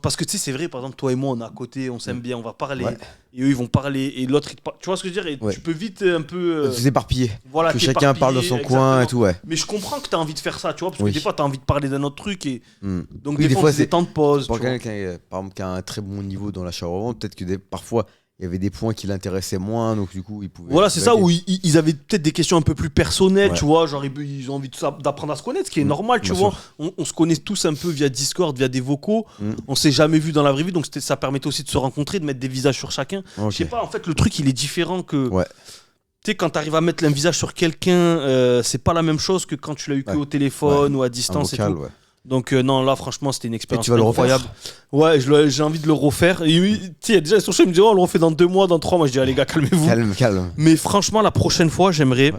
Parce que tu sais, c'est vrai, par exemple, toi et moi, on est à côté, on s'aime bien, on va parler. Et eux, ils vont parler. Et l'autre, tu vois ce que je veux dire? Et tu peux vite un peu. S'éparpiller. Voilà, que chacun parle dans son coin et tout, Mais je comprends que tu as envie de faire ça, tu vois, parce que des fois, tu as envie de parler d'un autre truc. Et... Donc, des fois, c'est des temps de pause. Pour quelqu'un par exemple, qui a un très bon niveau dans l'achat revente, peut-être que parfois. Il y avait des points qui l'intéressaient moins, donc du coup, ils pouvaient... Voilà, c'est ça, où ils avaient peut-être des questions un peu plus personnelles, tu vois, genre ils ont envie d'apprendre à se connaître, ce qui est normal, tu vois. On se connaît tous un peu via Discord, via des vocaux, on s'est jamais vu dans la vraie vie, donc ça permettait aussi de se rencontrer, de mettre des visages sur chacun. Je sais pas, en fait, le truc, il est différent que... Tu sais, quand tu arrives à mettre un visage sur quelqu'un, c'est pas la même chose que quand tu l'as eu que au téléphone ou à distance vocal, et tout. Donc non, là franchement c'était une expérience incroyable. Ouais, j'ai envie de le refaire. Tu sais, déjà sur chaud, il me dit on le refait dans 2 mois, dans 3 mois. Je dis les gars, calmez-vous. Calme. Mais franchement, la prochaine fois, j'aimerais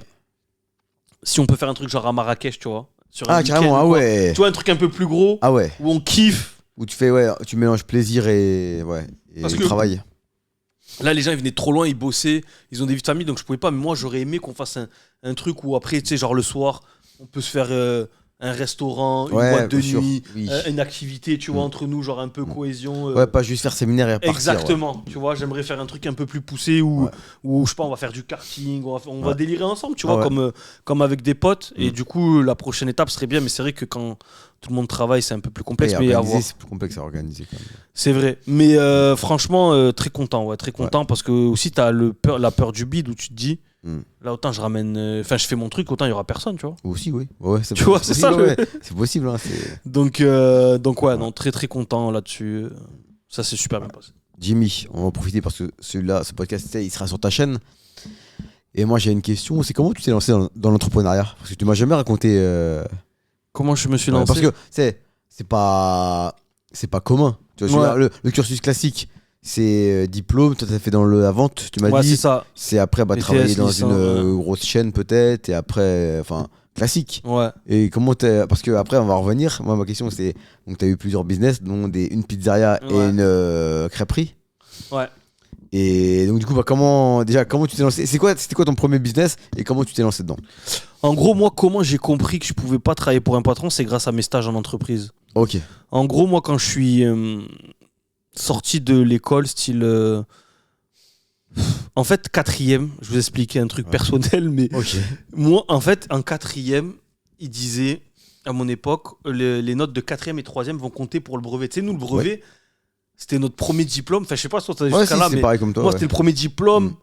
si on peut faire un truc genre à Marrakech, tu vois. Sur un carrément, tu vois, un truc un peu plus gros. Où on kiffe. Où tu fais tu mélanges plaisir et travail. Là, les gens ils venaient trop loin, ils bossaient, ils ont des vies de famille, donc je pouvais pas. Mais moi, j'aurais aimé qu'on fasse un truc où après, tu sais, genre le soir, on peut se faire un restaurant, une Ouais, boîte de bien sûr, nuit, oui. une activité, tu vois, entre nous, genre un peu cohésion. Ouais, pas juste faire séminaire et repartir. Exactement, tu vois, j'aimerais faire un truc un peu plus poussé où, Ouais. où je sais pas, on va faire du karting, on va Ouais. délirer ensemble, tu vois, Ouais. comme avec des potes. Et du coup, la prochaine étape serait bien, mais c'est vrai que quand tout le monde travaille, c'est un peu plus Ouais. complexe, Et mais à organiser, voir. c'est plus complexe à organiser quand même. C'est vrai. Mais franchement, très content, ouais, très content parce que aussi, t'as la peur du bide où tu te dis, là, autant je ramène, enfin, je fais mon truc, autant il y aura personne, tu vois. Aussi, oui. Ouais, c'est Tu vois, c'est ça, possible, ouais. C'est possible. Hein, Donc ouais, non, très très content là-dessus. Ça s'est super bien passé. Jimmy, on va en profiter parce que celui-là, ce podcast, il sera sur ta chaîne. Et moi, j'ai une question. C'est comment tu t'es lancé dans l'entrepreneuriat? Parce que tu m'as jamais raconté. Comment je me suis lancé? Parce que c'est pas commun. Tu vois, Ouais. le cursus classique, c'est diplôme. Toi, t'as fait dans la vente. Tu m'as Ouais, c'est dit. ça. C'est après BTS, travailler dans licence, une grosse chaîne peut-être. Et après, enfin, classique. Ouais. Et comment t'es. Parce que après, on va revenir. Moi, ma question, c'est. Donc, t'as eu plusieurs business, dont une pizzeria et Ouais. une crêperie. Ouais. Et donc, du coup, comment tu t'es lancé? C'était quoi ton premier business et comment tu t'es lancé dedans? En gros, moi, comment j'ai compris que je pouvais pas travailler pour un patron, c'est grâce à mes stages en entreprise. Ok. En gros, moi, quand je suis sorti de l'école, style. En fait, quatrième, je vous expliquais un truc personnel, mais Ok. moi, en fait, en quatrième, il disait, à mon époque, les notes de quatrième et troisième vont compter pour le brevet. Tu sais, nous, le brevet, c'était notre premier diplôme. Enfin, je sais pas si t'as Ouais, jusqu'à là, c'est mais pareil comme toi. moi, Ouais. c'était le premier diplôme.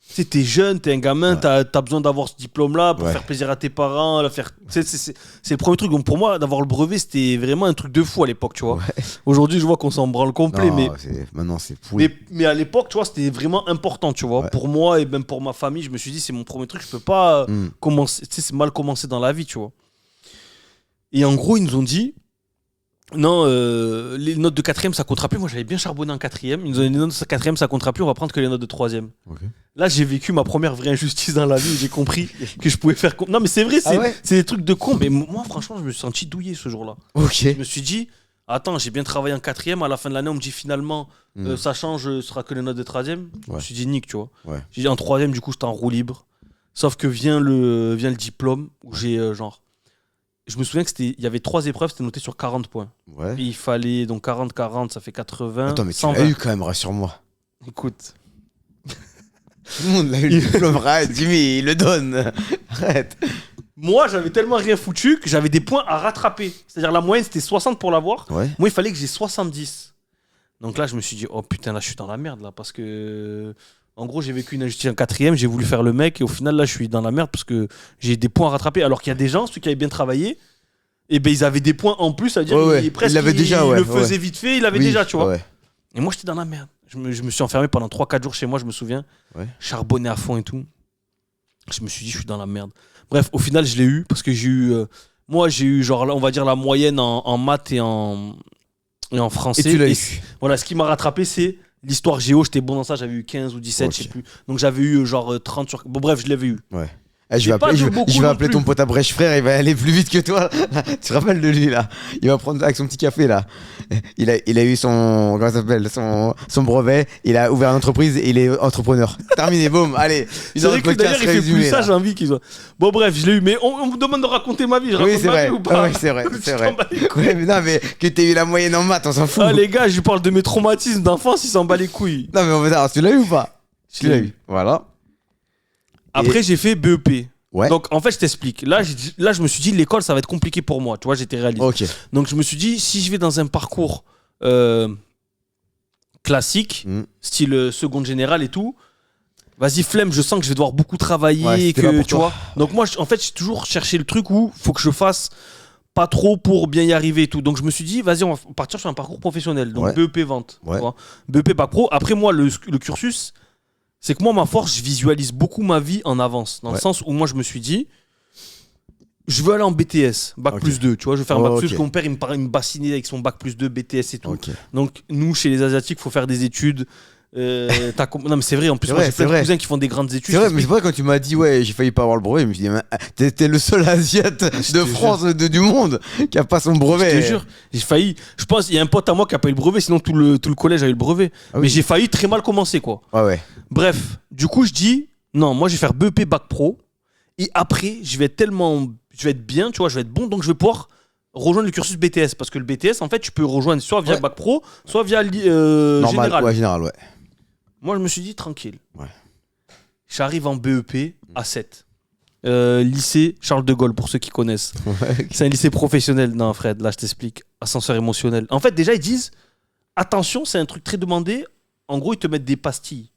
Tu sais, t'es jeune, t'es un gamin, Ouais. t'as besoin d'avoir ce diplôme-là pour Ouais. faire plaisir à tes parents. C'est le premier truc. Donc pour moi, d'avoir le brevet, c'était vraiment un truc de fou à l'époque, tu vois. Ouais. Aujourd'hui, je vois qu'on s'en branle complet, Non, mais maintenant, c'est pourri. mais à l'époque, tu vois, c'était vraiment important, tu vois. Ouais. Pour moi et même pour ma famille, je me suis dit, c'est mon premier truc, je peux pas Mm. commencer. Tu sais, c'est mal commencer dans la vie, tu vois. Et en gros, ils nous ont dit, non, les notes de quatrième, ça comptera plus. Moi, j'avais bien charbonné en quatrième. Ils nous ont dit, les notes de quatrième, ça comptera plus, on va prendre que les notes de troisième. Ok. Là, j'ai vécu ma première vraie injustice dans la vie. J'ai compris que je pouvais faire. Non, mais c'est vrai, Ah ouais c'est des trucs de con. Mais moi, franchement, je me suis senti douillé ce jour-là. Ok. Je me suis dit, attends, j'ai bien travaillé en quatrième. À la fin de l'année, on me dit finalement, ça change, ce sera que les notes de troisième. Je me suis dit, nique, tu vois. Ouais. J'ai dit, en troisième, du coup, j'étais en roue libre. Sauf que vient le diplôme où j'ai genre. Je me souviens qu'il y avait 3 épreuves, c'était noté sur 40 points. Ouais. Et il fallait donc 40, ça fait 80. Attends, mais tu 120. l'as eu quand même, rassure-moi. Écoute. Tout le monde l'a eu le diplôme. Arrête, Jimmy, il le donne. Arrête. Moi, j'avais tellement rien foutu que j'avais des points à rattraper. C'est-à-dire la moyenne, c'était 60 pour l'avoir. Ouais. Moi, il fallait que j'ai 70. Donc là, je me suis dit, oh putain, là, je suis dans la merde, là. Parce que, en gros, j'ai vécu une injustice en quatrième, j'ai voulu faire le mec. Et au final, là, je suis dans la merde parce que j'ai des points à rattraper. Alors qu'il y a des gens, ceux qui avaient bien travaillé, et ben ils avaient des points en plus. Ça veut dire Ils l'avaient déjà, le faisaient vite fait, il l'avait Oui, déjà, tu vois. ouais. Et moi, j'étais dans la merde. Je me suis enfermé pendant 3-4 jours chez moi, je me souviens. Ouais. Charbonné à fond et tout. Je me suis dit, je suis dans la merde. Bref, au final, je l'ai eu parce que j'ai eu. Moi, j'ai eu, genre, on va dire, la moyenne en maths et en français. Et tu l'as eu. Voilà, ce qui m'a rattrapé, c'est l'histoire géo. J'étais bon dans ça, j'avais eu 15 ou 17, Ok. je sais plus. Donc, j'avais eu genre 30 sur. Bon, bref, je l'avais eu. Ouais. Eh, je J'ai vais pas appeler, de beaucoup je vais non appeler plus. ton pote à Brèche frère, il va aller plus vite que toi. Tu te rappelles de lui là? Il va prendre avec son petit café là. Il a eu son, comment ça s'appelle, son brevet, il a ouvert une entreprise et il est entrepreneur. Terminé, boum, allez. C'est vrai que d'ailleurs, il fait plus ça, j'ai envie qu'il soit. Bon, bref, je l'ai eu, mais on me demande de raconter ma vie. Je Oui, raconte c'est ma vrai. vie ou pas? Ah ouais, c'est vrai, Tu c'est t'en vrai. bats les couilles. Ouais, mais non, mais que t'aies eu la moyenne en maths, on s'en fout. Ah, les gars, je parle de mes traumatismes d'enfance, il s'en bat les couilles. Non, mais on va savoir, tu l'as eu ou pas? Tu l'as eu. Voilà. Après, j'ai fait BEP. Ouais. Donc, en fait, je t'explique. Là, je me suis dit, l'école, ça va être compliqué pour moi. Tu vois, j'étais réaliste. Ok. Donc, je me suis dit, si je vais dans un parcours classique, style seconde générale et tout, vas-y, flemme, je sens que je vais devoir beaucoup travailler. Ouais, et c'était pas que, pour tu toi. vois. Donc, moi, en fait, j'ai toujours cherché le truc où faut que je fasse pas trop pour bien y arriver et tout. Donc, je me suis dit, vas-y, on va partir sur un parcours professionnel. Donc, Ouais. BEP vente. Ouais. Tu vois. BEP Bac Pro. Après, moi, le cursus, c'est que moi, ma force, je visualise beaucoup ma vie en avance. Dans le sens où moi, je me suis dit, je veux aller en BTS, Bac Ok. plus 2. Tu vois, je veux faire un Bac plus ok. 2. Mon père, il me bassinait avec son Bac plus 2, BTS et tout. Ok. Donc, nous, chez les Asiatiques, il faut faire des études. Non, mais c'est vrai. En plus, C'est moi, vrai, j'ai plein c'est de vrai. cousins qui font des grandes études. C'est vrai, mais c'est vrai quand tu m'as dit ouais j'ai failli pas avoir le brevet, je me suis dit mais, t'es le seul asiate Je de te France du monde qui a pas son brevet. Je te jure, j'ai failli. Je pense, il y a un pote à moi qui a pas eu le brevet, sinon tout le collège a eu le brevet. Ah oui. Mais j'ai failli très mal commencer, quoi. Ouais. Bref, du coup, je dis, non, moi, je vais faire BEP Bac Pro. Et après, je vais être tellement je vais être bien, tu vois, je vais être bon, donc je vais pouvoir rejoindre le cursus BTS. Parce que le BTS, en fait, tu peux rejoindre soit via Bac Pro, soit via Normal, Général. Ouais, général, ouais. Moi, je me suis dit, tranquille. Ouais. J'arrive en BEP à 7. Lycée Charles de Gaulle, pour ceux qui connaissent. Ouais. C'est un lycée professionnel. Non, Fred, là, je t'explique. Ascenseur émotionnel. En fait, déjà, ils disent, attention, c'est un truc très demandé. En gros, ils te mettent des pastilles.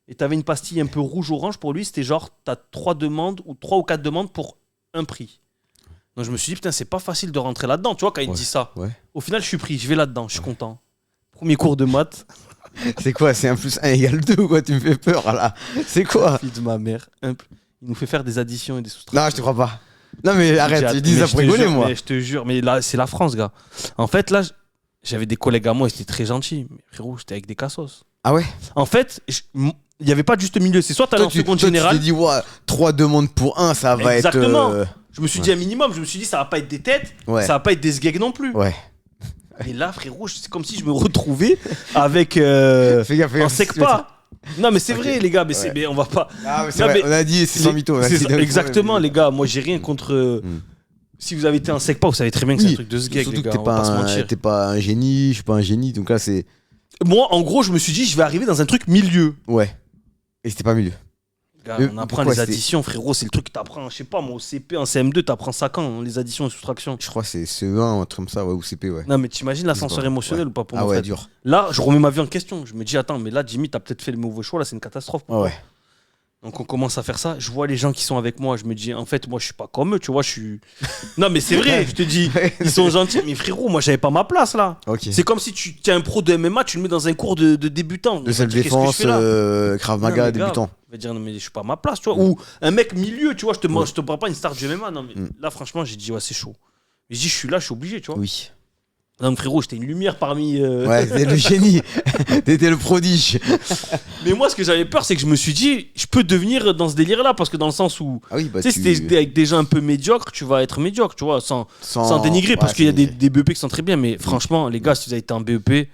Et t'avais une pastille un peu rouge-orange. Pour lui, c'était genre, t'as 3 demandes ou 3 ou 4 demandes pour un prix. Donc, je me suis dit, putain, c'est pas facile de rentrer là-dedans. Tu vois, quand il dit ça. Ouais. Au final, je suis pris. Je vais là-dedans. Je suis content. Premier cours de maths. C'est quoi? C'est 1 + 1 = 2 ou quoi? Tu me fais peur là. C'est quoi? Fille de ma mère. Il nous fait faire des additions et des soustractions. Non, je te crois pas. Non, mais arrête, tu dis ça pour rigoler, moi. Mais je te jure, mais là, c'est la France, gars. En fait, là, j'avais des collègues à moi, ils étaient très gentils. Mais frérot, j'étais avec des cassos. Ah ouais? En fait, il n'y avait pas de juste milieu. C'est soit t'allais en seconde générale. Tu t'es dit, ouais, 3 demandes pour 1, ça va Exactement. être. Je me suis dit un minimum. Je me suis dit, ça va pas être des têtes. Ouais. Ça va pas être des sgegs non plus. Ouais. Et là, frérot, c'est comme si je me retrouvais avec. Fais gaffe. Un secpa. Non, mais c'est Ok. vrai, les gars. Mais, Ouais. mais on va pas. Ah, mais c'est Non, vrai, mais on a dit, c'est sans mytho. C'est ça, exactement, les gars. Moi, j'ai rien contre. Si vous avez été un secpa, vous savez très bien que c'est un truc de sgeg, surtout les que gars. On va pas se mentir. t'es pas un génie, je suis pas un génie, donc là, c'est. Moi, en gros, je me suis dit, je vais arriver dans un truc milieu. Ouais. Et c'était pas milieu. Gars, Mais on apprend pourquoi les additions, frérot. C'est le truc que t'apprends, je sais pas, moi, au CP, en CM2, t'apprends ça quand, hein, les additions et soustractions. Je crois que c'est CE1, un truc comme ça, ouais, ou CP, ouais. Non, mais t'imagines l'ascenseur Ouais. émotionnel ou pas pour Ah moi, ouais, Fred. dur. Là, je remets ma vie en question. Je me dis, attends, mais là, Jimmy, t'as peut-être fait le mauvais choix, là, c'est une catastrophe. Ah ouais. Donc, on commence à faire ça. Je vois les gens qui sont avec moi. Je me dis, en fait, moi, je suis pas comme eux, tu vois, je suis. Non, mais c'est vrai, je te dis, ils sont gentils. Mais frérot, moi, j'avais pas ma place, là. Ok. C'est comme si tu es un pro de MMA, tu le mets dans un cours de débutant. De self-défense, Krav Non, Maga, mais débutant. Je vais dire, non, mais je suis pas à ma place, tu vois. Ou un mec milieu, tu vois, je te parle pas une star du MMA. Non, mais là, franchement, j'ai dit, ouais, c'est chaud. Mais je dis, je suis là, je suis obligé, tu vois. Oui. Donc, frérot, j'étais une lumière parmi. Ouais, t'étais le génie. T'étais le prodige. Mais moi, ce que j'avais peur, c'est que je me suis dit, je peux devenir dans ce délire-là, parce que dans le sens où. Ah oui, bah Tu sais, si t'es avec des gens un peu médiocres, tu vas être médiocre, tu vois, sans dénigrer, parce qu'il y a des BEP qui sont très bien. Mais franchement, les gars, si vous avez été en BEP,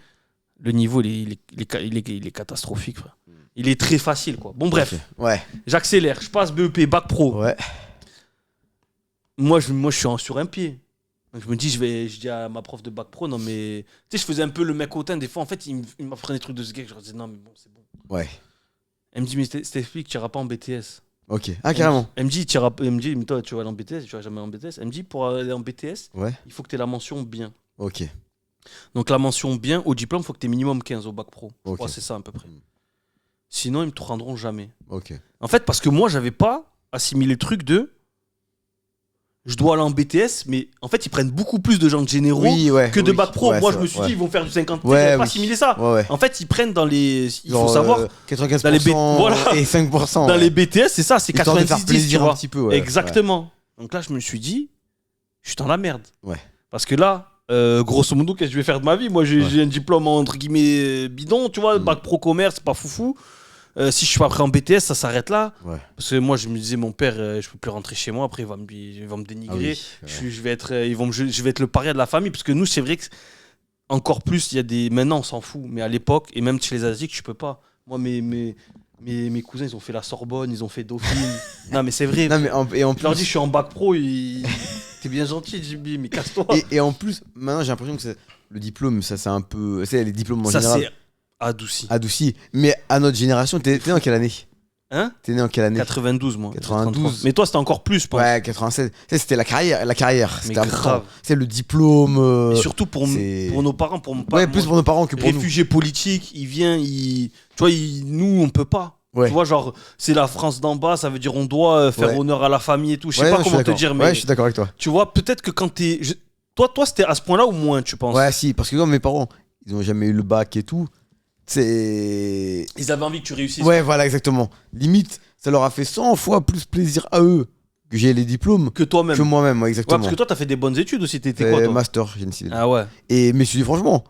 le niveau, il est catastrophique, frère. Il est très facile, quoi. Bon, bref, Ouais. j'accélère, je passe BEP, bac pro. Ouais. Moi, je suis sur un pied. Donc, je me dis, je dis à ma prof de bac pro, non, mais. Tu sais, je faisais un peu le mec hautain. Des fois, en fait, il m'apprenait des trucs de ce gars. Je leur disais, non, mais bon, c'est bon. Ouais. Elle me dit, mais t'expliques, tu n'iras pas en BTS. Ok. Ah, carrément. Elle me dit, mais toi, tu vas aller en BTS, tu vas jamais en BTS. Elle me dit, pour aller en BTS, Ouais. il faut que tu aies la mention bien. Ok. Donc, la mention bien, au diplôme, il faut que tu aies minimum 15 au bac pro. Je Ok. crois que c'est ça, à peu près. Sinon, ils me te rendront jamais. Ok. En fait, parce que moi, j'avais pas assimilé le truc de. Je dois aller en BTS, mais en fait, ils prennent beaucoup plus de gens de généraux que de bac pro. Ouais, moi, c'est je me suis vrai, dit, ils vont faire du 50. Ouais, Ils n'ont pas oui. assimilé ça. Ouais. En fait, ils prennent dans les. Il Genre, faut savoir, 95% dans les voilà. et 5%. dans ouais. les BTS, c'est ça, c'est Histoire de 90 faire 10, plaisir tu vois. un petit peu. Ouais. Exactement. Donc là, je me suis dit, je suis dans la merde. Ouais. Parce que là, grosso modo, qu'est-ce que je vais faire de ma vie? Moi, j'ai un diplôme entre guillemets bidon, tu vois, bac pro commerce, c'est pas foufou. Si je suis pas prêt en BTS, ça s'arrête là. Ouais. Parce que moi, je me disais, mon père, je peux plus rentrer chez moi. Après, il va me dénigrer. Ah oui, Je vais être, je vais être le pariah de la famille. Parce que nous, c'est vrai que encore plus, il y a des. Maintenant, on s'en fout. Mais à l'époque, et même chez les Asiatiques, tu peux pas. Moi, mes cousins, ils ont fait la Sorbonne, ils ont fait Dauphine. Non, mais c'est vrai. Non, mais et en Je leur plus, dis, je suis en bac pro. T'es bien gentil, Jimmy, mais casse-toi. et en plus, maintenant, j'ai l'impression que le diplôme, ça c'est un peu. Tu sais, les diplômes en Ça, général. c'est adouci. Adouci. Mais à notre génération, t'es né en quelle année? Hein? T'es né en quelle année? 92, moi. 92. Mais toi, c'était encore plus, je pense. Ouais, 96. Tu sais, c'était la carrière. Mais C'était important. grave. C'est le diplôme. Et surtout pour nos parents, Ouais, plus pour nos parents que pour nous. réfugiés politiques, il vient, tu vois, nous, on peut pas. Ouais. Tu vois, genre, c'est la France d'en bas, ça veut dire on doit faire Ouais. honneur à la famille et tout. Je sais Ouais, pas non, comment suis te d'accord. dire, mais Ouais, je suis d'accord avec toi. tu vois, peut-être que quand t'es. Toi, c'était à ce point-là ou moins, tu penses? Ouais, si, parce que comme mes parents, ils ont jamais eu le bac et tout. C'est. Ils avaient envie que tu réussisses. Ouais, voilà, exactement. Limite, ça leur a fait 100 fois plus plaisir à eux que j'ai les diplômes Que toi-même. que moi-même, ouais, Ouais, exactement. parce que toi, t'as fait des bonnes études aussi. T'étais quoi, toi? Master, génie civil. Ah ouais. Et mais je me suis dit, franchement,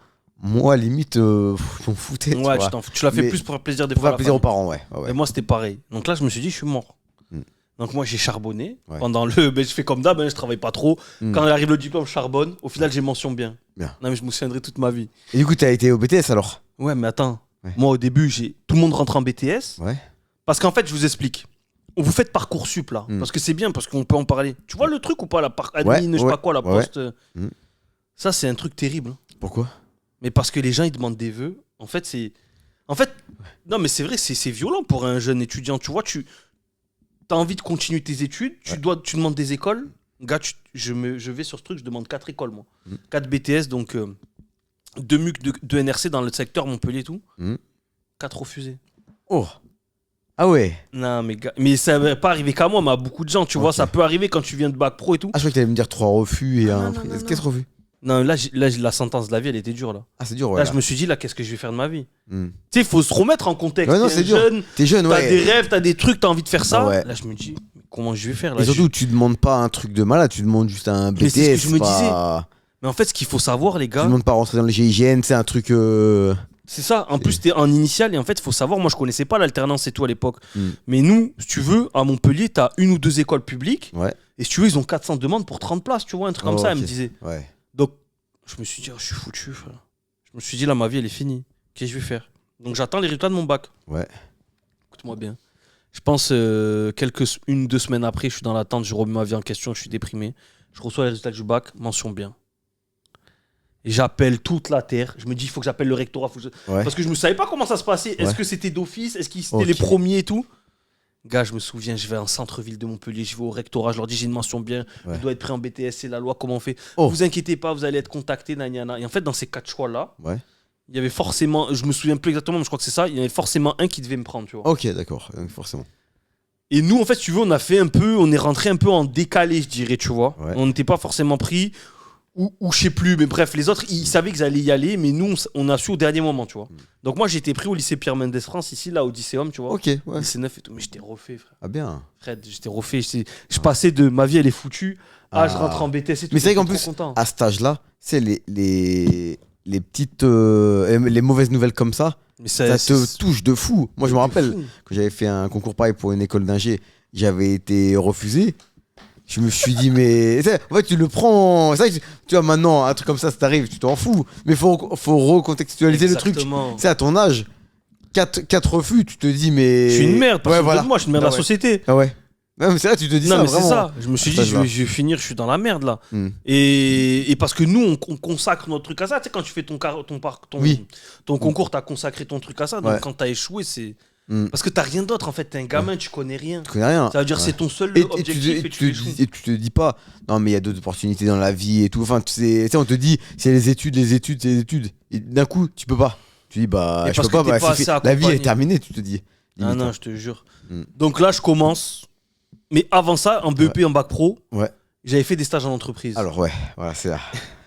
moi, limite, je m'en foutais. Ouais, tu vois. tu l'as fait Mais plus pour faire plaisir des Pour fois. à faire la plaisir aux famille. parents, ouais. Ouais, ouais. Et moi, c'était pareil. Donc là, je me suis dit, je suis mort. Mm. Donc moi, j'ai charbonné. Ouais. Pendant le. Ben, je fais comme d'hab, hein, je travaille pas trop. Mm. Quand arrive le diplôme, je charbonne. Au final, j'ai mention bien. Bien. Non, mais je me souviendrai toute ma vie. Et du coup, t'as été au BTS alors? Ouais, mais attends. Ouais. Moi, au début, tout le monde rentre en BTS. Ouais. Parce qu'en fait, je vous explique. vous faites Parcoursup là, parce que c'est bien, parce qu'on peut en parler. Tu vois le truc ou pas, la admin, je sais pas quoi, la poste. Ça, c'est un truc terrible. Pourquoi? Mais parce que les gens, ils demandent des vœux. En fait, non, mais c'est vrai, c'est violent pour un jeune étudiant. Tu vois, tu as envie de continuer tes études, tu demandes des écoles. Gars, je vais sur ce truc, je demande 4 écoles, moi. 4 BTS, donc 2 MUC, 2 NRC dans le secteur Montpellier et tout. 4 refusés. Oh. Ah ouais. Non, mais ça va pas arriver qu'à moi, mais à beaucoup de gens, tu vois. Ça peut arriver quand tu viens de bac pro et tout. Ah, je crois que t'allais me dire 3 refus et un. Qu'est-ce refus? Non, là, la sentence de la vie, elle était dure, là. Ah, c'est dur, ouais. Là, je me suis dit, là, qu'est-ce que je vais faire de ma vie? Tu sais, il faut se remettre en contexte. Ouais, non, c'est dur. T'es jeune, t'as des rêves, t'as des trucs, t'as envie de faire ça. Ouais. Là, je me dis, comment je vais faire là? Et surtout, tu demandes pas un truc de malade, tu demandes juste un BTS. Mais c'est ce que je me pas... disais. Mais en fait, ce qu'il faut savoir, les gars. Tu demandes pas rentrer dans le GIGN, c'est un truc. C'est ça. En plus, t'es en initial et en fait, il faut savoir. Moi, je connaissais pas l'alternance et tout à l'époque. Mais nous, si tu veux, à Montpellier, t'as 1 ou 2 écoles publiques. Ouais. Et si tu veux, ils ont 400 demandes pour 30 places, tu vois, un truc comme ça, elle me disait. Ouais. Donc, je me suis dit, je suis foutu, frère. Je me suis dit, là, ma vie, elle est finie. Qu'est-ce que je vais faire? Donc, j'attends les résultats de mon bac. Ouais. Écoute-moi bien. Je pense 1-2 semaines après, je suis dans l'attente, je remets ma vie en question, je suis déprimé. Je reçois les résultats du bac, mention bien. Et j'appelle toute la terre. Je me dis, il faut que j'appelle le rectorat. Parce que je ne savais pas comment ça se passait. Est-ce que c'était d'office? Est-ce qu'ils étaient les premiers et tout? Gars, je me souviens, je vais en centre-ville de Montpellier, je vais au rectorat, je leur dis, j'ai une mention bien, je dois être pris en BTS, c'est la loi, comment on fait? Vous inquiétez pas, vous allez être contacté, nanana. Et en fait, dans ces 4 choix-là, il y avait forcément, je me souviens plus exactement, mais je crois que c'est ça, il y avait forcément un qui devait me prendre, tu vois. Ok, d'accord, forcément. Et nous, en fait, si tu veux, on est rentré un peu en décalé, je dirais, tu vois. On n'était pas forcément pris, ou je sais plus, mais bref, les autres, ils savaient qu'ils allaient y aller, mais nous, on a su au dernier moment, tu vois. Donc moi, j'étais pris au lycée Pierre Mendès France, ici, là, au Lycéum, tu vois. Ok, ouais. Lycée 9 et tout, mais j'étais refait, frère. Ah bien. Fred, j'étais refait, je passais de ma vie, elle est foutue, je rentre en BTS et tout. Mais c'est vrai qu'en plus, à cet âge-là, c'est les petites, les mauvaises nouvelles comme ça, ça te touche de fou. Moi, je me rappelle que j'avais fait un concours pareil pour une école d'ingé, j'avais été refusé. Je me suis dit, mais. En fait, tu le prends. C'est vrai que tu vois, maintenant, un truc comme ça t'arrive, tu t'en fous. Mais faut recontextualiser le truc. C'est à ton âge. 4 refus, tu te dis, mais. Je suis une merde, parce que moi, je suis une merde de la société. Ah ouais. Non, mais c'est vrai, tu te dis ça. Non, mais vraiment. c'est ça. Je me suis dit, je vais finir, je suis dans la merde là. Et parce que nous, on consacre notre truc à ça. Tu sais, quand tu fais ton concours, t'as consacré ton truc à ça. Donc quand t'as échoué, c'est. Parce que t'as rien d'autre en fait, t'es un gamin, tu connais rien. Tu connais rien. Ça veut dire c'est ton seul objectif et tu te dis pas, non mais il y a d'autres opportunités dans la vie et tout. Enfin, tu sais, on te dit, c'est les études. Et d'un coup, tu peux pas. Tu dis, bah, je peux pas, la vie est terminée, tu te dis. Ah non, je te jure. Donc là, je commence. Mais avant ça, en BEP, en bac pro, j'avais fait des stages en entreprise. Alors voilà, c'est là.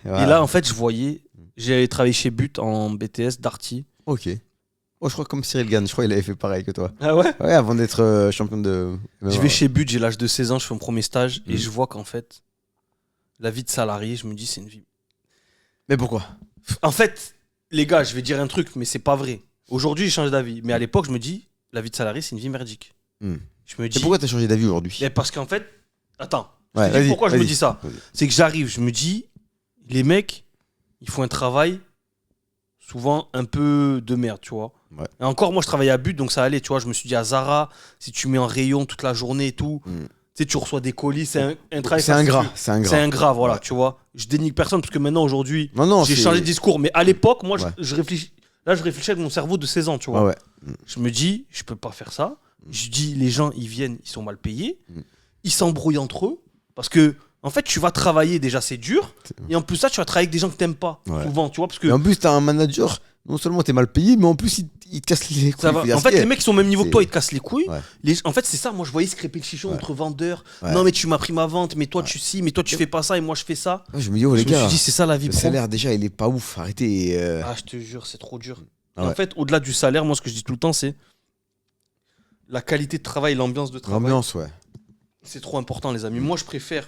Voilà. Et là, en fait, j'avais travaillé chez But en BTS Darty. Ok. Oh, je crois comme Cyril Gann, je crois qu'il avait fait pareil que toi. Ah ouais? Ouais, avant d'être champion de... Je vais chez But, j'ai l'âge de 16 ans, je fais mon premier stage et je vois qu'en fait, la vie de salarié, je me dis, c'est une vie... Mais pourquoi? En fait, les gars, je vais dire un truc, mais c'est pas vrai. Aujourd'hui, j'ai changé d'avis. Mais à l'époque, je me dis, la vie de salarié, c'est une vie merdique. Je me dis... Et pourquoi t'as changé d'avis aujourd'hui? Parce qu'en fait... Attends, pourquoi je me dis ça? C'est que j'arrive, je me dis, les mecs, ils font un travail souvent un peu de merde, tu vois. Et encore, moi, je travaillais à But, donc ça allait, tu vois. Je me suis dit, à Zara, si tu mets en rayon toute la journée et tout, tu sais, tu reçois des colis, c'est un travail. C'est ingrat. C'est ingrat, voilà, tu vois. Je dénigre personne, parce que maintenant, aujourd'hui, j'ai changé de discours. Mais à l'époque, moi, je réfléchis. Là, je réfléchis avec mon cerveau de 16 ans, tu vois. Je me dis, je peux pas faire ça. Je dis, les gens, ils viennent, ils sont mal payés. Ils s'embrouillent entre eux. Parce que, en fait, tu vas travailler, déjà, c'est dur. Et en plus, ça, tu vas travailler avec des gens que t'aimes pas, souvent, tu vois. Parce que... Et en plus, t'as un manager, non seulement t'es mal payé, mais en plus, il te casse les couilles. En fait, les mecs qui sont au même niveau que toi, ils te cassent les couilles. En fait, c'est ça. Moi, je voyais se crêper le chichon entre vendeurs. Non, mais tu m'as pris ma vente, mais toi, tu mais toi, tu fais pas ça, et moi, je fais ça. Je me dis, oh les gars, je me suis dit, c'est ça la vie. Le salaire, déjà, il est pas ouf. Arrêtez. Ah, je te jure, c'est trop dur. En fait, au-delà du salaire, moi, ce que je dis tout le temps, c'est la qualité de travail, l'ambiance de travail. L'ambiance, c'est trop important, les amis. Moi, je préfère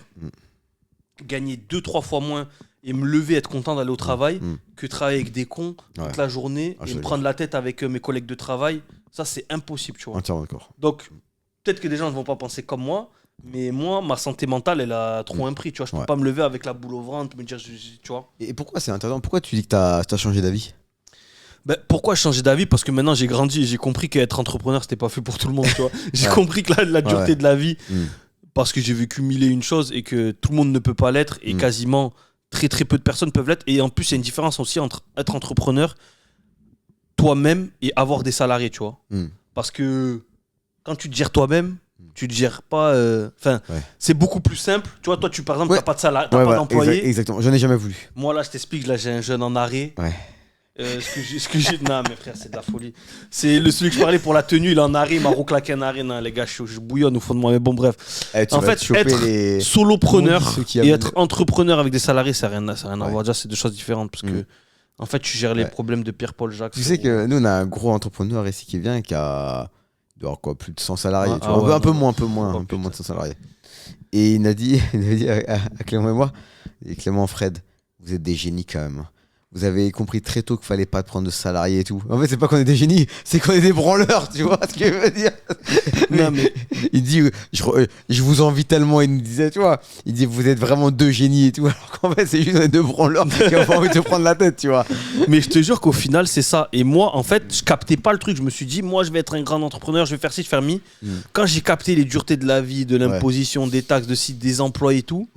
gagner 2-3 fois moins et me lever, être content d'aller au travail, que travailler avec des cons toute la journée et me prendre la tête avec mes collègues de travail. Ça, c'est impossible, tu vois. Entièrement d'accord. Donc, peut-être que des gens ne vont pas penser comme moi, mais moi, ma santé mentale, elle a trop un prix, tu vois. Je peux pas me lever avec la boule au ventre, me dire, tu vois. Et pourquoi c'est intéressant? Pourquoi tu dis que t'as changé d'avis? Pourquoi changer d'avis? Parce que maintenant j'ai grandi et j'ai compris qu'être entrepreneur c'était pas fait pour tout le monde, tu vois. J'ai compris que la dureté de la vie, parce que j'ai vécu mille et une choses et que tout le monde ne peut pas l'être et quasiment très très peu de personnes peuvent l'être. Et en plus il y a une différence aussi entre être entrepreneur toi-même et avoir des salariés, tu vois. Parce que quand tu te gères toi-même, tu te gères pas. C'est beaucoup plus simple. Tu vois, toi, par exemple, t'as pas de salarié, t'as pas d'employé. Exactement, j'en ai jamais voulu. Moi, là, je t'explique, là, j'ai un jeune en arrêt. Non, mais frère, c'est de la folie. C'est celui que je parlais pour la tenue, il est en arrêt, il m'a reclaqué un arrêt. Non, les gars, je bouillonne au fond de moi, mais bon, bref. En fait, être solopreneur et être entrepreneur avec des salariés, ça n'a rien à voir. Déjà, c'est deux choses différentes parce que. En fait, tu gères les problèmes de Pierre-Paul Jacques. Tu sais que nous, on a un gros entrepreneur ici qui vient qui a plus de 100 salariés. Un peu moins de 100 salariés. Et il a dit à Clément et moi, et Clément, Fred, vous êtes des génies quand même. Vous avez compris très tôt qu'il fallait pas prendre de salariés et tout. En fait, c'est pas qu'on est des génies, c'est qu'on est des branleurs, tu vois ce qu'il veut dire. Mais il dit, je vous envie tellement, il nous disait, tu vois. Il dit, vous êtes vraiment deux génies et tout. Alors qu'en fait, c'est juste deux branleurs qui ont pas envie de se prendre la tête, tu vois. Mais je te jure qu'au final, c'est ça. Et moi, en fait, je captais pas le truc. Je me suis dit, moi, je vais être un grand entrepreneur, je vais faire ci, je vais faire mi. Quand j'ai capté les duretés de la vie, de l'imposition, des taxes, des emplois et tout,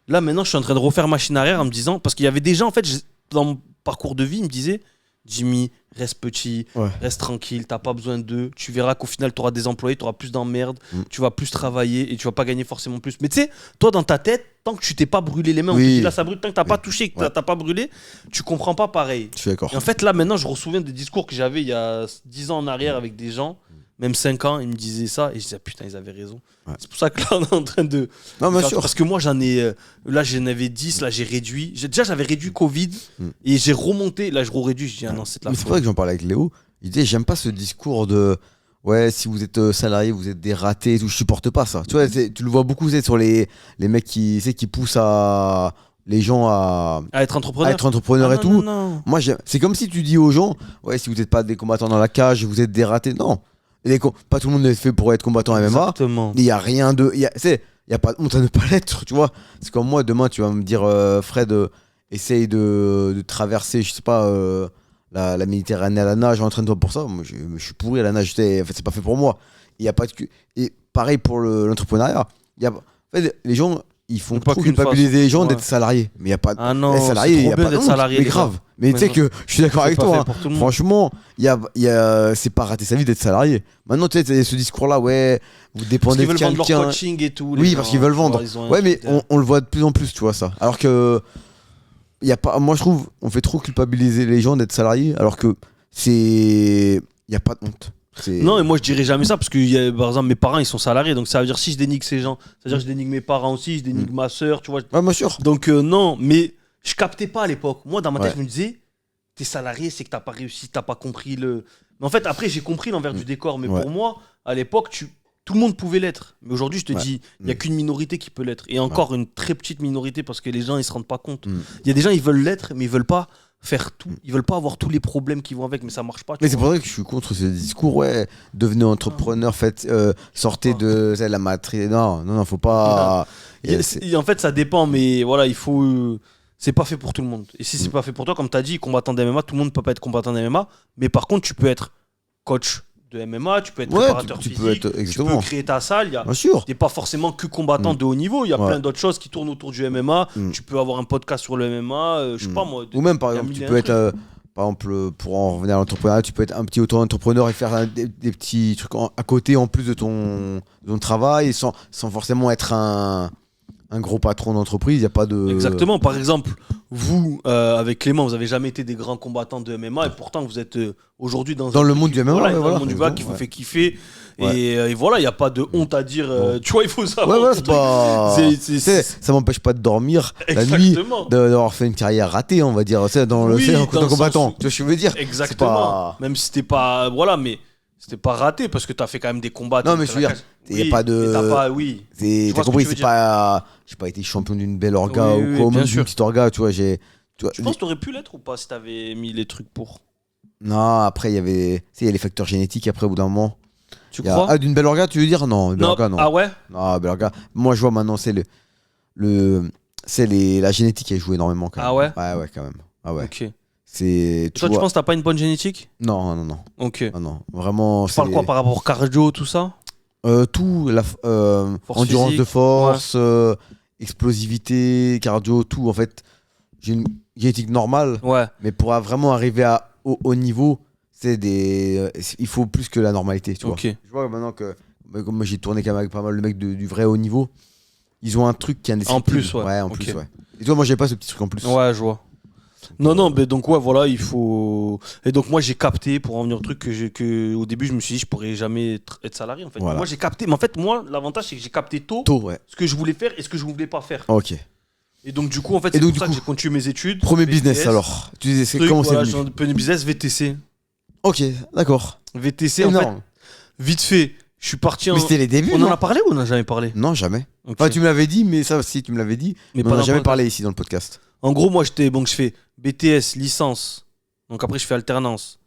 là, maintenant, je suis en train de refaire machine arrière en me disant, parce qu'il y avait des gens, en fait, dans mon parcours de vie, il me disait, Jimmy, reste petit, reste tranquille, t'as pas besoin d'eux, tu verras qu'au final tu auras des employés, tu auras plus d'emmerdes, tu vas plus travailler et tu vas pas gagner forcément plus. Mais tu sais, toi dans ta tête, tant que tu t'es pas brûlé les mains, on te dit là ça brûle, tant que t'as pas touché, que t'as pas brûlé, tu comprends pas pareil. Je suis d'accord. Et en fait là maintenant je me souviens des discours que j'avais il y a 10 ans en arrière avec des gens, même 5 ans, ils me disaient ça et je disais putain ils avaient raison. C'est pour ça que là on est en train de... Non bien sûr. Parce que moi j'en avais 10, là j'ai réduit. Déjà j'avais réduit Covid et j'ai remonté, là je réduis, je dis non c'est de la faute. C'est pour ça que j'en parlais avec Léo, il disait j'aime pas ce discours de ouais si vous êtes salarié vous êtes des ratés et tout, je supporte pas ça. Tu vois, tu le vois beaucoup sur les mecs qui poussent les gens à être entrepreneur, et tout. Non. Moi c'est comme si tu dis aux gens ouais si vous n'êtes pas des combattants dans la cage vous êtes des ratés. Non. Pas tout le monde est fait pour être combattant MMA. Exactement. Il y a rien de il y a pas de honte à ne pas l'être, tu vois. C'est comme moi demain tu vas me dire Fred essaye de traverser je sais pas la Méditerranée à la nage, entraîne-toi pour ça. Moi je suis pourri à la nage, en fait c'est pas fait pour moi. Il y a pas de et pareil pour l'entrepreneuriat. En fait les gens ils font trop culpabiliser les gens d'être salariés. Mais il y a pas ah non, les salariés, c'est trop bien d'être salarié. Mais grave. Mais tu sais que je suis d'accord avec toi. Hein. Franchement, c'est pas rater sa vie d'être salarié. Maintenant, tu sais, ce discours-là, ouais, vous dépendez de quelqu'un. Parce qu'ils veulent vendre leur coaching et tout. Oui, parce qu'ils veulent vendre. Ouais, mais on le voit de plus en plus, tu vois ça. Alors que, moi, je trouve, on fait trop culpabiliser les gens d'être salariés, alors que il y a pas de honte. Non, et moi je dirais jamais ça parce que par exemple mes parents ils sont salariés donc ça veut dire si je dénigre ces gens, ça veut dire que je dénigre mes parents aussi, je dénigre ma soeur, tu vois. Ouais, bien sûr. Donc non, mais je captais pas à l'époque. Moi dans ma tête je me disais t'es salarié, c'est que t'as pas réussi, t'as pas compris le. Mais en fait après j'ai compris l'envers du décor, mais pour moi à l'époque tout le monde pouvait l'être. Mais aujourd'hui je te dis il y a qu'une minorité qui peut l'être et encore une très petite minorité parce que les gens ils se rendent pas compte. Il y a des gens ils veulent l'être mais ils veulent pas faire tout, ils veulent pas avoir tous les problèmes qui vont avec, mais ça marche pas. Mais c'est pour ça que je suis contre ce discours, devenez entrepreneur, sortez de la matrice. Non, faut pas. En fait, ça dépend, mais voilà, il faut. C'est pas fait pour tout le monde. Et si c'est pas fait pour toi, comme tu as dit, combattant de MMA, tout le monde peut pas être combattant de MMA, mais par contre, tu peux être coach de MMA, tu peux être préparateur physique, tu peux créer ta salle. Bien sûr. Tu n'es pas forcément que combattant de haut niveau, il y a plein d'autres choses qui tournent autour du MMA. Tu peux avoir un podcast sur le MMA, je sais pas moi. Ou même par exemple, tu peux être, par exemple, pour en revenir à l'entrepreneuriat, tu peux être un petit auto-entrepreneur et faire des petits trucs à côté en plus de ton travail, sans forcément être un gros patron d'entreprise, il n'y a pas de... Exactement, par exemple, vous, avec Clément, vous n'avez jamais été des grands combattants de MMA et pourtant vous êtes aujourd'hui dans le monde du MMA, dans le monde du MMA qui vous fait kiffer. Et voilà, il n'y a pas de honte à dire, tu vois, il faut savoir. C'est pas... Ça m'empêche pas de dormir la nuit, d'avoir fait une carrière ratée, on va dire, dans le combattant. Tu vois ce que je veux dire? Exactement, même si c'était pas... Voilà, mais... C'était pas raté parce que t'as fait quand même des combats. Non, mais je veux dire, il n'y a pas de. T'as compris, c'est pas. J'ai pas été champion d'une belle orga ou quoi, même d'une petite orga, tu vois. Tu penses que t'aurais pu l'être ou pas si t'avais mis les trucs pour? Non, après, il y avait. Tu sais, il y a les facteurs génétiques après, au bout d'un moment. Tu crois? Ah, d'une belle orga, tu veux dire? Non, belle orga, non. Ah ouais? Non, belle orga. Moi, je vois maintenant, c'est la génétique qui a joué énormément quand même. Ah ouais? Ouais, quand même. Ah ouais. Ok. C'est. Toi, tu penses que t'as pas une bonne génétique? Non. Ok. Non. Vraiment. Tu parles quoi par rapport au cardio, tout ça? Tout, Force endurance physique, de force, explosivité, cardio, tout. En fait, j'ai une génétique normale, Ouais. mais pour vraiment arriver au haut niveau, il faut plus que la normalité, tu vois. Ok. Je vois maintenant que, comme moi j'ai tourné quand même avec pas mal de mecs du vrai haut niveau, ils ont un truc qui est indescriptible. En plus, ouais. Ouais, en Ok. plus, ouais. Et toi, moi j'ai pas ce petit truc en plus. Ouais, je vois. Non, mais donc, ouais, voilà, il faut. Et donc, moi, j'ai capté, pour en venir au truc, que au début, je me suis dit, je pourrais jamais être salarié, en fait. Voilà. Moi, j'ai capté. Mais en fait, moi, l'avantage, c'est que j'ai capté tôt Ouais. ce que je voulais faire et ce que je voulais pas faire. Ok. Et donc, du coup, en fait, Et c'est donc, pour du ça que coup, j'ai continué mes études. Premier BTS, business alors. Tu disais, truc, comment voilà, c'est j'ai venu? un peu de business, VTC. Ok, d'accord. VTC, en fait, Énorme. vite fait, je suis parti en. Mais c'était les débuts, On non? en a parlé ou on en a jamais parlé? Non, jamais. Ok. Enfin, tu me l'avais dit, mais ça aussi, tu me l'avais dit. Mais Mais on pas n'a dans jamais le parlé ici dans le podcast. En gros, moi, donc, je fais BTS, licence. Donc après, je fais alternance.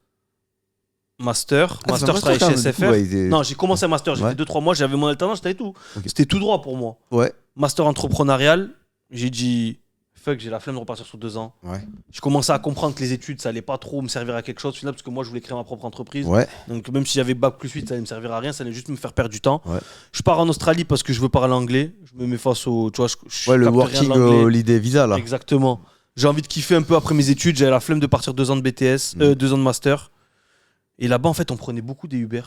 Master. Master, je travaille chez SFR. Non, j'ai commencé un master, j'ai fait 2-3 mois, j'avais mon alternance, j'avais tout. Ok. C'était tout droit pour moi. Ouais. Master entrepreneurial, j'ai dit, fuck, j'ai la flemme de repartir sur 2 ans. Ouais. Je commençais à comprendre que les études, ça allait pas trop me servir à quelque chose, finalement, parce que moi, je voulais créer ma propre entreprise. Ouais. Donc même si j'avais bac plus 8, ça allait me servir à rien, ça allait juste me faire perdre du temps. Ouais. Je pars en Australie parce que je veux parler anglais. Je me mets face au. Tu vois, je Ouais, le capte rien de working l'anglais. holiday visa là. Exactement. J'ai envie de kiffer un peu après mes études. J'avais la flemme de partir 2 ans de BTS, 2 ans de master. Et là-bas, en fait, on prenait beaucoup des Uber.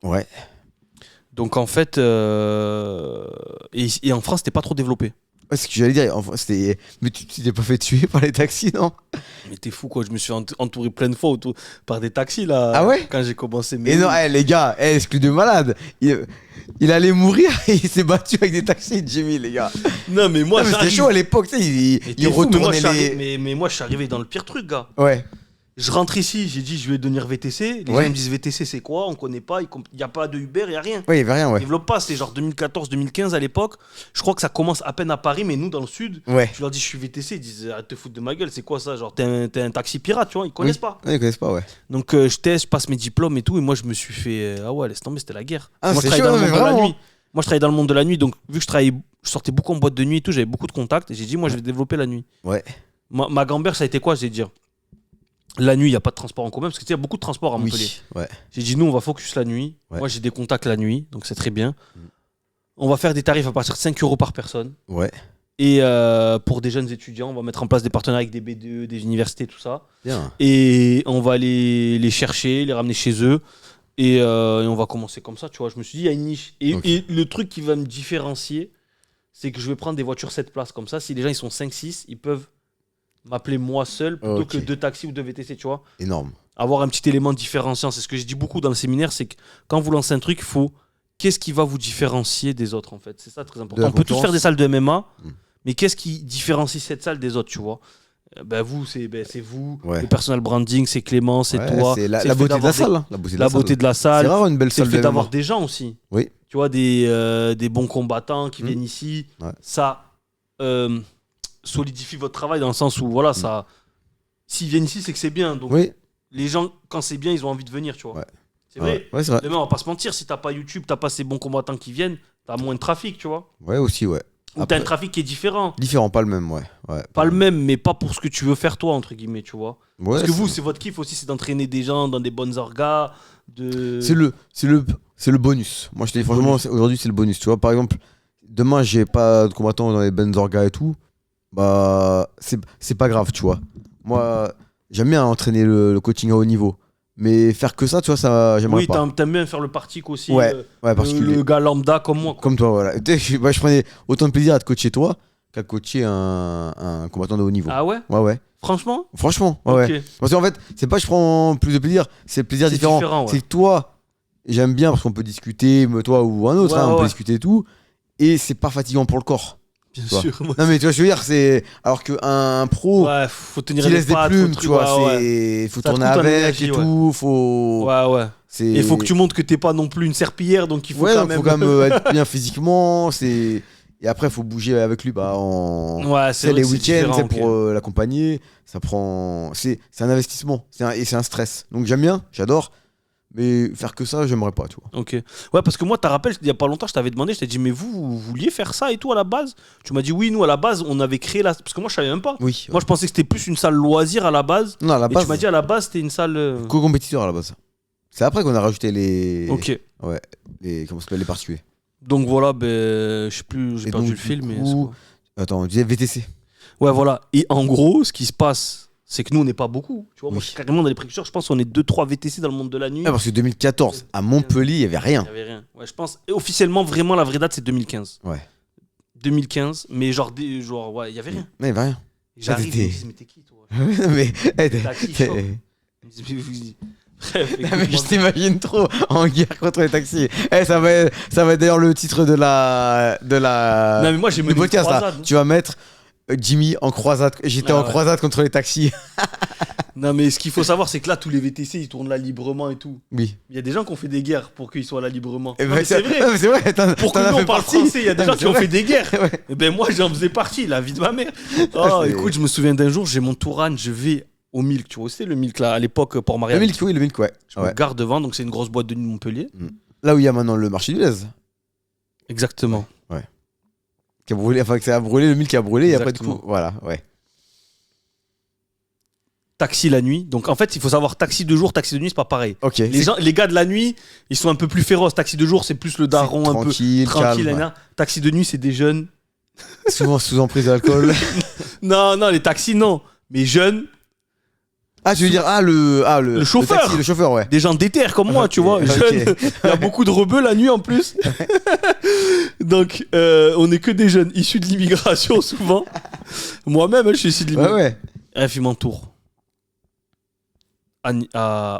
Ouais. Donc, en fait, et en France, c'était pas trop développé. Ouais, ce que j'allais dire, enfin, c'était. Mais tu t'es pas fait tuer par les taxis, non? Mais t'es fou, quoi. Je me suis entouré plein de fois par des taxis, là. Ah ouais? Quand j'ai commencé. Et non, les gars, exclu de malade. Il allait mourir et il s'est battu avec des taxis, Jimmy, les gars. Non, mais moi, Non, mais c'était chaud à l'époque, tu sais. Il retournait les. Mais moi, je suis arrivé dans le pire truc, gars. Ouais. Je rentre ici, j'ai dit, je vais devenir VTC. Les gens me disent, VTC, c'est quoi? On connaît pas. Il n'y a pas de Uber, il n'y a rien. Ouais, il y avait rien, ouais. Développe pas, c'est genre 2014-2015 à l'époque. Je crois que ça commence à peine à Paris, mais nous dans le sud, Ouais. je leur dis je suis VTC, ils disent arrête de te foutre de ma gueule, c'est quoi ça? Genre t'es un taxi pirate, tu vois, ils connaissent pas. Ouais, ils connaissent pas, ouais. Donc je teste, je passe mes diplômes et tout, et moi je me suis fait ah ouais, laisse tomber, c'était la guerre. Ah, moi je c'est travaillais dans chaud, le monde mais de la vraiment. nuit. Moi je travaillais dans le monde de la nuit, donc vu que je sortais beaucoup en boîte de nuit et tout, j'avais beaucoup de contacts, et j'ai dit moi je vais développer la nuit. Ouais. Ma gamberge ça a été quoi? J'ai dit la nuit, il n'y a pas de transport en commun, parce qu'il y a beaucoup de transport à Montpellier. Oui, ouais. J'ai dit, nous, on va focus la nuit. Ouais. Moi, j'ai des contacts la nuit, donc c'est très bien. On va faire des tarifs à partir de 5 € par personne. Ouais. Et pour des jeunes étudiants, on va mettre en place des partenariats avec des BDE, des universités, tout ça. Bien. Et on va les chercher, les ramener chez eux. Et on va commencer comme ça, tu vois. Je me suis dit, il y a une niche. Et le truc qui va me différencier, c'est que je vais prendre des voitures 7 places. Comme ça, si les gens ils sont 5-6, ils peuvent m'appeler moi seul plutôt que 2 taxis ou 2 VTC, tu vois. Énorme. Avoir un petit élément différenciant. C'est ce que je dis beaucoup dans le séminaire, c'est que quand vous lancez un truc, il faut qu'est-ce qui va vous différencier des autres, en fait. C'est ça très important. On peut tous faire des salles de MMA, mais qu'est-ce qui différencie cette salle des autres, tu vois. Vous, c'est vous. Ouais. Le personal branding, c'est Clément, c'est toi. C'est la beauté de la salle. Hein. La beauté de la salle. C'est rare une belle C'est salle le fait de d'avoir MMA. des gens aussi. Oui. Tu vois, des bons combattants qui viennent ici. Ouais. Ça solidifie votre travail dans le sens où, voilà, ça. S'ils viennent ici, c'est que c'est bien. Donc, les gens, quand c'est bien, ils ont envie de venir, tu vois. Ouais. C'est vrai. Ouais, c'est vrai. Demain, on va pas se mentir, si t'as pas YouTube, t'as pas ces bons combattants qui viennent, t'as moins de trafic, tu vois. Ouais, aussi, ouais. Ou t'as un trafic qui est différent. Différent, pas le même, ouais. Pas le même, mais pas pour ce que tu veux faire toi, entre guillemets, tu vois. Ouais, parce que vous, c'est votre kiff aussi, c'est d'entraîner des gens dans des bonnes orgas. C'est le bonus. Moi, je te dis, franchement, aujourd'hui, c'est le bonus. Tu vois, par exemple, demain, j'ai pas de combattants dans les bonnes orgas et tout. Bah, c'est pas grave, tu vois. Moi, j'aime bien entraîner le coaching à haut niveau. Mais faire que ça, tu vois, ça, j'aimerais pas. Oui, t'aimes bien faire le partique aussi. Ouais, parce que le gars lambda comme moi. Quoi. Comme toi, voilà. Je prenais autant de plaisir à te coacher toi qu'à coacher un combattant de haut niveau. Ah ouais? Ouais. Franchement, ouais. Parce qu'en fait, c'est pas que je prends plus de plaisir, c'est le plaisir différent. Ouais. C'est que toi, j'aime bien parce qu'on peut discuter, toi ou un autre, on peut discuter et tout. Et c'est pas fatigant pour le corps. Bien sûr. Non mais tu vois, je veux dire, c'est alors qu'un pro, faut tenir qui les laisse des pattes, plumes, faut tu vois, faut ça tourner te coûte en avec énergie, et tout, faut. Ouais. Et faut que tu montres que t'es pas non plus une serpillière, donc il faut quand même. Faut quand même être bien physiquement, et après faut bouger avec lui c'est les week-ends pour l'accompagner, ça prend c'est un investissement, c'est un stress. Donc j'aime bien, j'adore, Mais faire que ça, j'aimerais pas, tu vois. Ok. Ouais, parce que moi, tu te rappelles, il y a pas longtemps, je t'avais demandé, je t'ai dit, mais vous vouliez faire ça et tout à la base? Tu m'as dit, oui, nous, à la base, on avait créé la. Parce que moi, je savais même pas. Oui. Moi, je pensais que c'était plus une salle loisir à la base. Non, à la Et base, tu m'as dit, à la base, c'était une salle. co-compétiteur à la base. C'est après qu'on a rajouté les. Ok. Ouais. Comment ça s'appelle, les particuliers. Donc voilà, ben, je sais plus, j'ai Et perdu donc, le fil, du mais. coup, c'est quoi Attends, on disait VTC. Ouais, voilà. Et en gros, ce qui se passe, c'est que nous, on n'est pas beaucoup. Tu vois, moi, Oui. je suis carrément dans les précurseurs. Je pense qu'on est 2-3 VTC dans le monde de la nuit. Ah, parce que 2014, à Montpellier, il y avait rien. Il y avait rien. Ouais, je pense. Et officiellement, vraiment, la vraie date, c'est 2015. Ouais. 2015, mais genre, ouais, il y avait rien. Non, il y avait rien. J'arrive, t'étais- ils me disent, mais t'es qui, toi? mais. T'as qui, chaud? Ils me disent, mais bref, Non, mais écoute-moi. je t'imagine trop en guerre contre les taxis. Ça va être d'ailleurs le titre de la. Non, mais moi, j'ai du mené une podcast là. croisade. Tu vas mettre Jimmy en croisade. J'étais Ah en ouais. croisade contre les taxis. Non, mais ce qu'il faut savoir, c'est que là, tous les VTC, ils tournent là librement et tout. Oui. Il y a des gens qui ont fait des guerres pour qu'ils soient là librement. Eh Non, ben, mais c'est vrai. non, mais c'est vrai. Pour que t'en as nous, on fait parle partie. français, il y a des Non, gens mais qui ont c'est fait des guerres. vrai. Ouais. Et ben moi, j'en faisais partie, la vie de ma mère. Oh, c'est- écoute, je me souviens d'un jour, j'ai mon Touran, je vais au Milk. Tu vois, c'est le Milk là, à l'époque, Port Le Marianne. Milk, oui, le Milk, ouais. Je me Ouais. garde devant, donc c'est une grosse boîte de nuit de Montpellier. Là où il y a maintenant le marché du lait. Exactement. Qui a brûlé, enfin, que ça a brûlé, le Milk qui a brûlé, et après, du Exactement. coup, voilà, ouais. Taxi la nuit. Donc en fait, il faut savoir, taxi de jour, taxi de nuit, c'est pas pareil. Ok. Les gars de la nuit, ils sont un peu plus féroces. Taxi de jour, c'est plus le daron, un peu tranquille, tranquille. calme. Là. Taxi de nuit, c'est des jeunes. Souvent sous emprise d'alcool. Non, les taxis, non. Mais jeunes, Ah, tu veux dire, le chauffeur. taxi, le chauffeur, ouais. des gens déter comme moi, tu vois. Ok. Jeunes. Il y a beaucoup de rebeux la nuit en plus. Donc, on est que des jeunes issus de l'immigration souvent. Moi-même, je suis issu de Ouais, l'immigration. ouais. Bref, il m'entoure.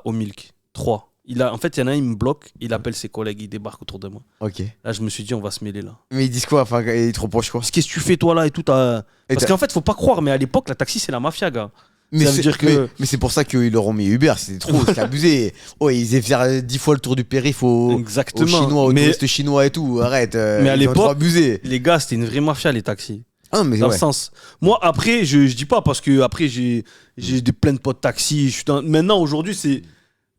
Au Milk. 3. En fait, il y en a un, il me bloque, il appelle ses collègues, il débarque autour de moi. Ok. Là, je me suis dit, on va se mêler là. Mais ils disent quoi? Enfin, ils te reprochent quoi? Qu'est-ce que tu fais toi là et tout Et Parce t'as- qu'en fait, faut pas croire, mais à l'époque, la taxi, c'est la mafia, gars. Mais ça veut c'est- dire que- mais c'est pour ça qu'ils leur ont mis Uber, c'était trop, c'était abusé. Oh, ils faisaient faire 10 fois le tour du périph' aux Exactement. Chinois, aux mais touristes chinois et tout. Arrête. Mais à ils ont trop l'époque- abusé. les gars, c'était une vraie mafia, les taxis. Ah, mais Dans ouais. le sens. Moi, après, je dis pas parce que après j'ai plein de potes taxis. Maintenant, aujourd'hui,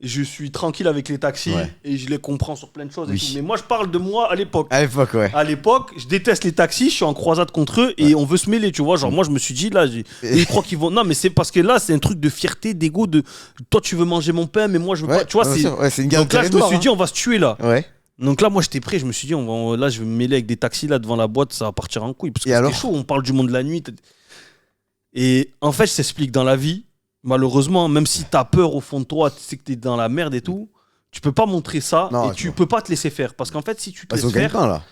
je suis tranquille avec les taxis Ouais. et je les comprends sur plein de choses. Et Oui. tout. Mais moi, je parle de moi à l'époque. À l'époque, ouais. À l'époque, je déteste les taxis, je suis en croisade contre eux et on veut se mêler, tu vois. Genre, moi, je me suis dit, là, ils croient qu'ils vont. Non, mais c'est parce que là, c'est un truc de fierté, d'ego, de toi, tu veux manger mon pain, mais moi, je veux Ouais, pas. Tu vois, bien c'est. sûr, ouais, c'est une guerre Donc là, je me territoire, suis dit, on va se tuer là. hein. Ouais. Donc là, moi, j'étais prêt, je me suis dit, là, je vais me mêler avec des taxis là devant la boîte, ça va partir en couille. Parce que Et alors c'était chaud, on parle du monde de la nuit. Et en fait, je t'explique, dans la vie, malheureusement, même si t'as peur au fond de toi, tu sais que t'es dans la merde et tout, tu peux pas montrer ça Non, et tu tu vois. peux pas te laisser faire. Parce qu'en fait, si tu te Ah, c'est ton laisses faire, gagne-pain, là.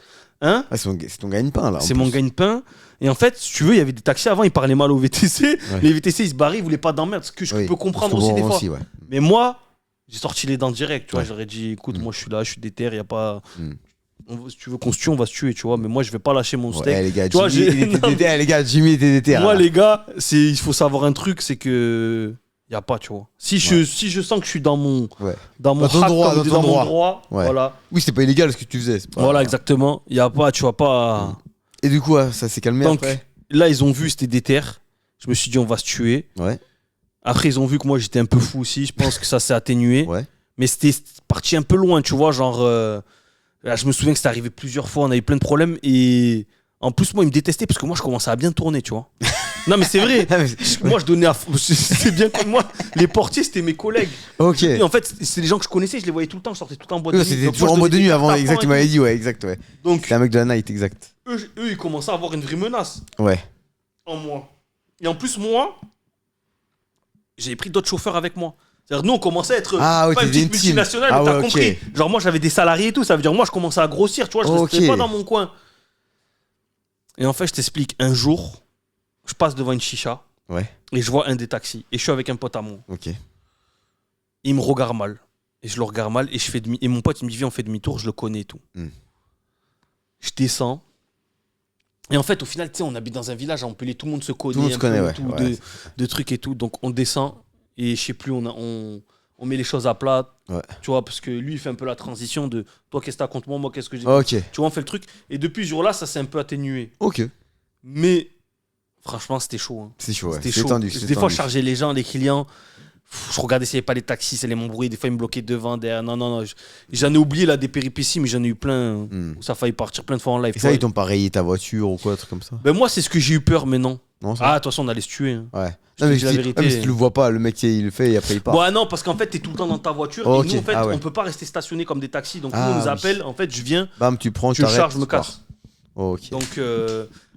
hein, Ah, c'est ton gagne-pain, là. en c'est plus. mon gagne-pain. Et en fait, si tu veux, il y avait des taxis avant, ils parlaient mal aux VTC. Ouais. Les VTC, ils se barraient, ils voulaient pas d'emmerde. Ce que je Oui, peux comprendre je aussi des comprends fois. ouais. Mais moi, j'ai sorti les dents direct, tu vois. Ouais. J'aurais dit, écoute, Mm. moi je suis là, je suis déter, il y a pas. Mm. Si tu veux qu'on se tue, on va se tuer, tu vois. Mais moi, je vais pas lâcher mon Ouais, steak. les gars, Tu vois, Jimmy, j'ai- il était Non, déter, les gars, Jimmy était déter. Moi, là. les gars, il faut savoir un truc, c'est que. Y a pas, tu vois. Si je sens que je suis dans mon. Ouais. Dans mon Dans ton track, droit, comme on dit, dans ton dans mon droit. droit. Ouais. Voilà. Oui, c'était pas illégal ce que tu faisais. c'est pas- Voilà, exactement. Y a pas, tu vois pas. Et du coup, ça s'est calmé Donc, après. là, ils ont vu, c'était déter. Je me suis dit, on va se tuer. Ouais. Après, ils ont vu que moi, j'étais un peu fou aussi. Je pense que ça s'est atténué. Ouais. Mais c'était parti un peu loin, tu vois. Genre, là, je me souviens que c'était arrivé plusieurs fois. On a eu plein de problèmes. Et en plus, moi, ils me détestaient parce que moi, je commençais à bien tourner, tu vois. Non, mais c'est vrai. Ah, mais- Moi, je donnais à. C'est bien comme moi. Les portiers, c'était mes collègues. Ok. Et en fait, c'est des gens que je connaissais. Je les voyais tout le temps. Je sortais tout le temps en boîte de Ouais, nuit. C'était Donc, toujours moi, en je mode de donnais nuit des avant, tapants exact, tu et m'avais tout. dit, ouais, exact, ouais. Donc, C'était un mec de la night, exact. eux, ils commençaient à avoir une vraie menace Ouais. en moi. Et en plus, moi, j'avais pris d'autres chauffeurs avec moi. C'est-à-dire, nous, on commençait à être Ah, ouais, pas une t'étais petite une team. multinationale, Ah, mais t'as ouais, ok. compris. Genre, moi, j'avais des salariés et tout. Ça veut dire, moi, je commençais à grossir, tu vois. Je Ok. restais pas dans mon coin. Et en fait, je t'explique. Un jour, je passe devant une chicha Ouais. et je vois un des taxis. Et je suis avec un pote à moi. Ok. Et il me regarde mal. Et je le regarde mal et je fais demi. Et mon pote, il me dit, viens, on fait demi-tour, je le connais et tout. Hmm. Je descends. Et en fait, au final, tu sais, on habite dans un village à Montpellier, tout le monde se connaît. Tout le monde se un peu connaît, et ouais. tout, Ouais, de trucs et tout. Donc, on descend et je sais plus, on met les choses à plat. Ouais. Tu vois, parce que lui, il fait un peu la transition de toi, qu'est-ce que t'as contre moi, moi, qu'est-ce que j'ai. Ok. Tu vois, on fait le truc. Et depuis ce jour-là, ça s'est un peu atténué. Ok. Mais franchement, c'était chaud. Hein. C'est chaud, ouais. C'était C'est chaud. tendu. Des fois, je chargeais les gens, les clients. Je regardais s'il n'y avait pas les taxis, ça allait m'embrouiller. Des fois, ils me bloquaient devant, derrière. Non. J'en ai oublié là des péripéties, mais j'en ai eu plein. Où ça a failli partir plein de fois en live. Et ça, ils t'ont pas rayé ta voiture ou quoi, un truc comme ça? Ben moi, c'est ce que j'ai eu peur, mais non. Non, ça Ah, de toute façon, on allait se tuer. Hein. Ouais. Je Non, te mais, dis la vérité. mais si tu le vois pas, le mec il le fait et après il part. Bon, ah non, parce qu'en fait, t'es tout le temps dans ta voiture. Oh, et nous, ok. en fait, Ah ouais. on peut pas rester stationné comme des taxis. Donc, Ah, nous, on nous oui. appelle. En fait, je viens, Bam, tu prends, je le t'arrêtes, charge, je me tu pars. casse. Oh, ok.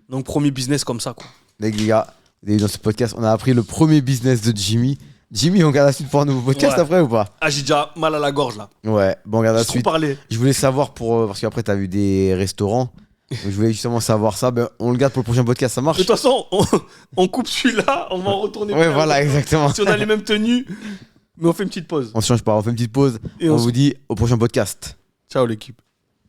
Donc, premier business comme ça, quoi. Les gars, vous avez vu dans ce podcast, on a appris le premier business de Jimmy. Jimmy, on garde la suite pour un nouveau podcast Ouais. après ou pas? Ah, j'ai déjà mal à la gorge, là. Ouais, bon, on garde la J'ai trop suite. parlé. Je voulais savoir parce qu'après t'as vu des restaurants. Donc, je voulais justement savoir ça. Ben, on le garde pour le prochain podcast, ça marche? De toute façon, on coupe celui-là, on va en retourner. Ouais, plein. voilà, exactement. Si on a les mêmes tenues, mais on fait une petite pause. On se change pas, on fait une petite pause. Et On se- vous dit au prochain podcast. Ciao l'équipe.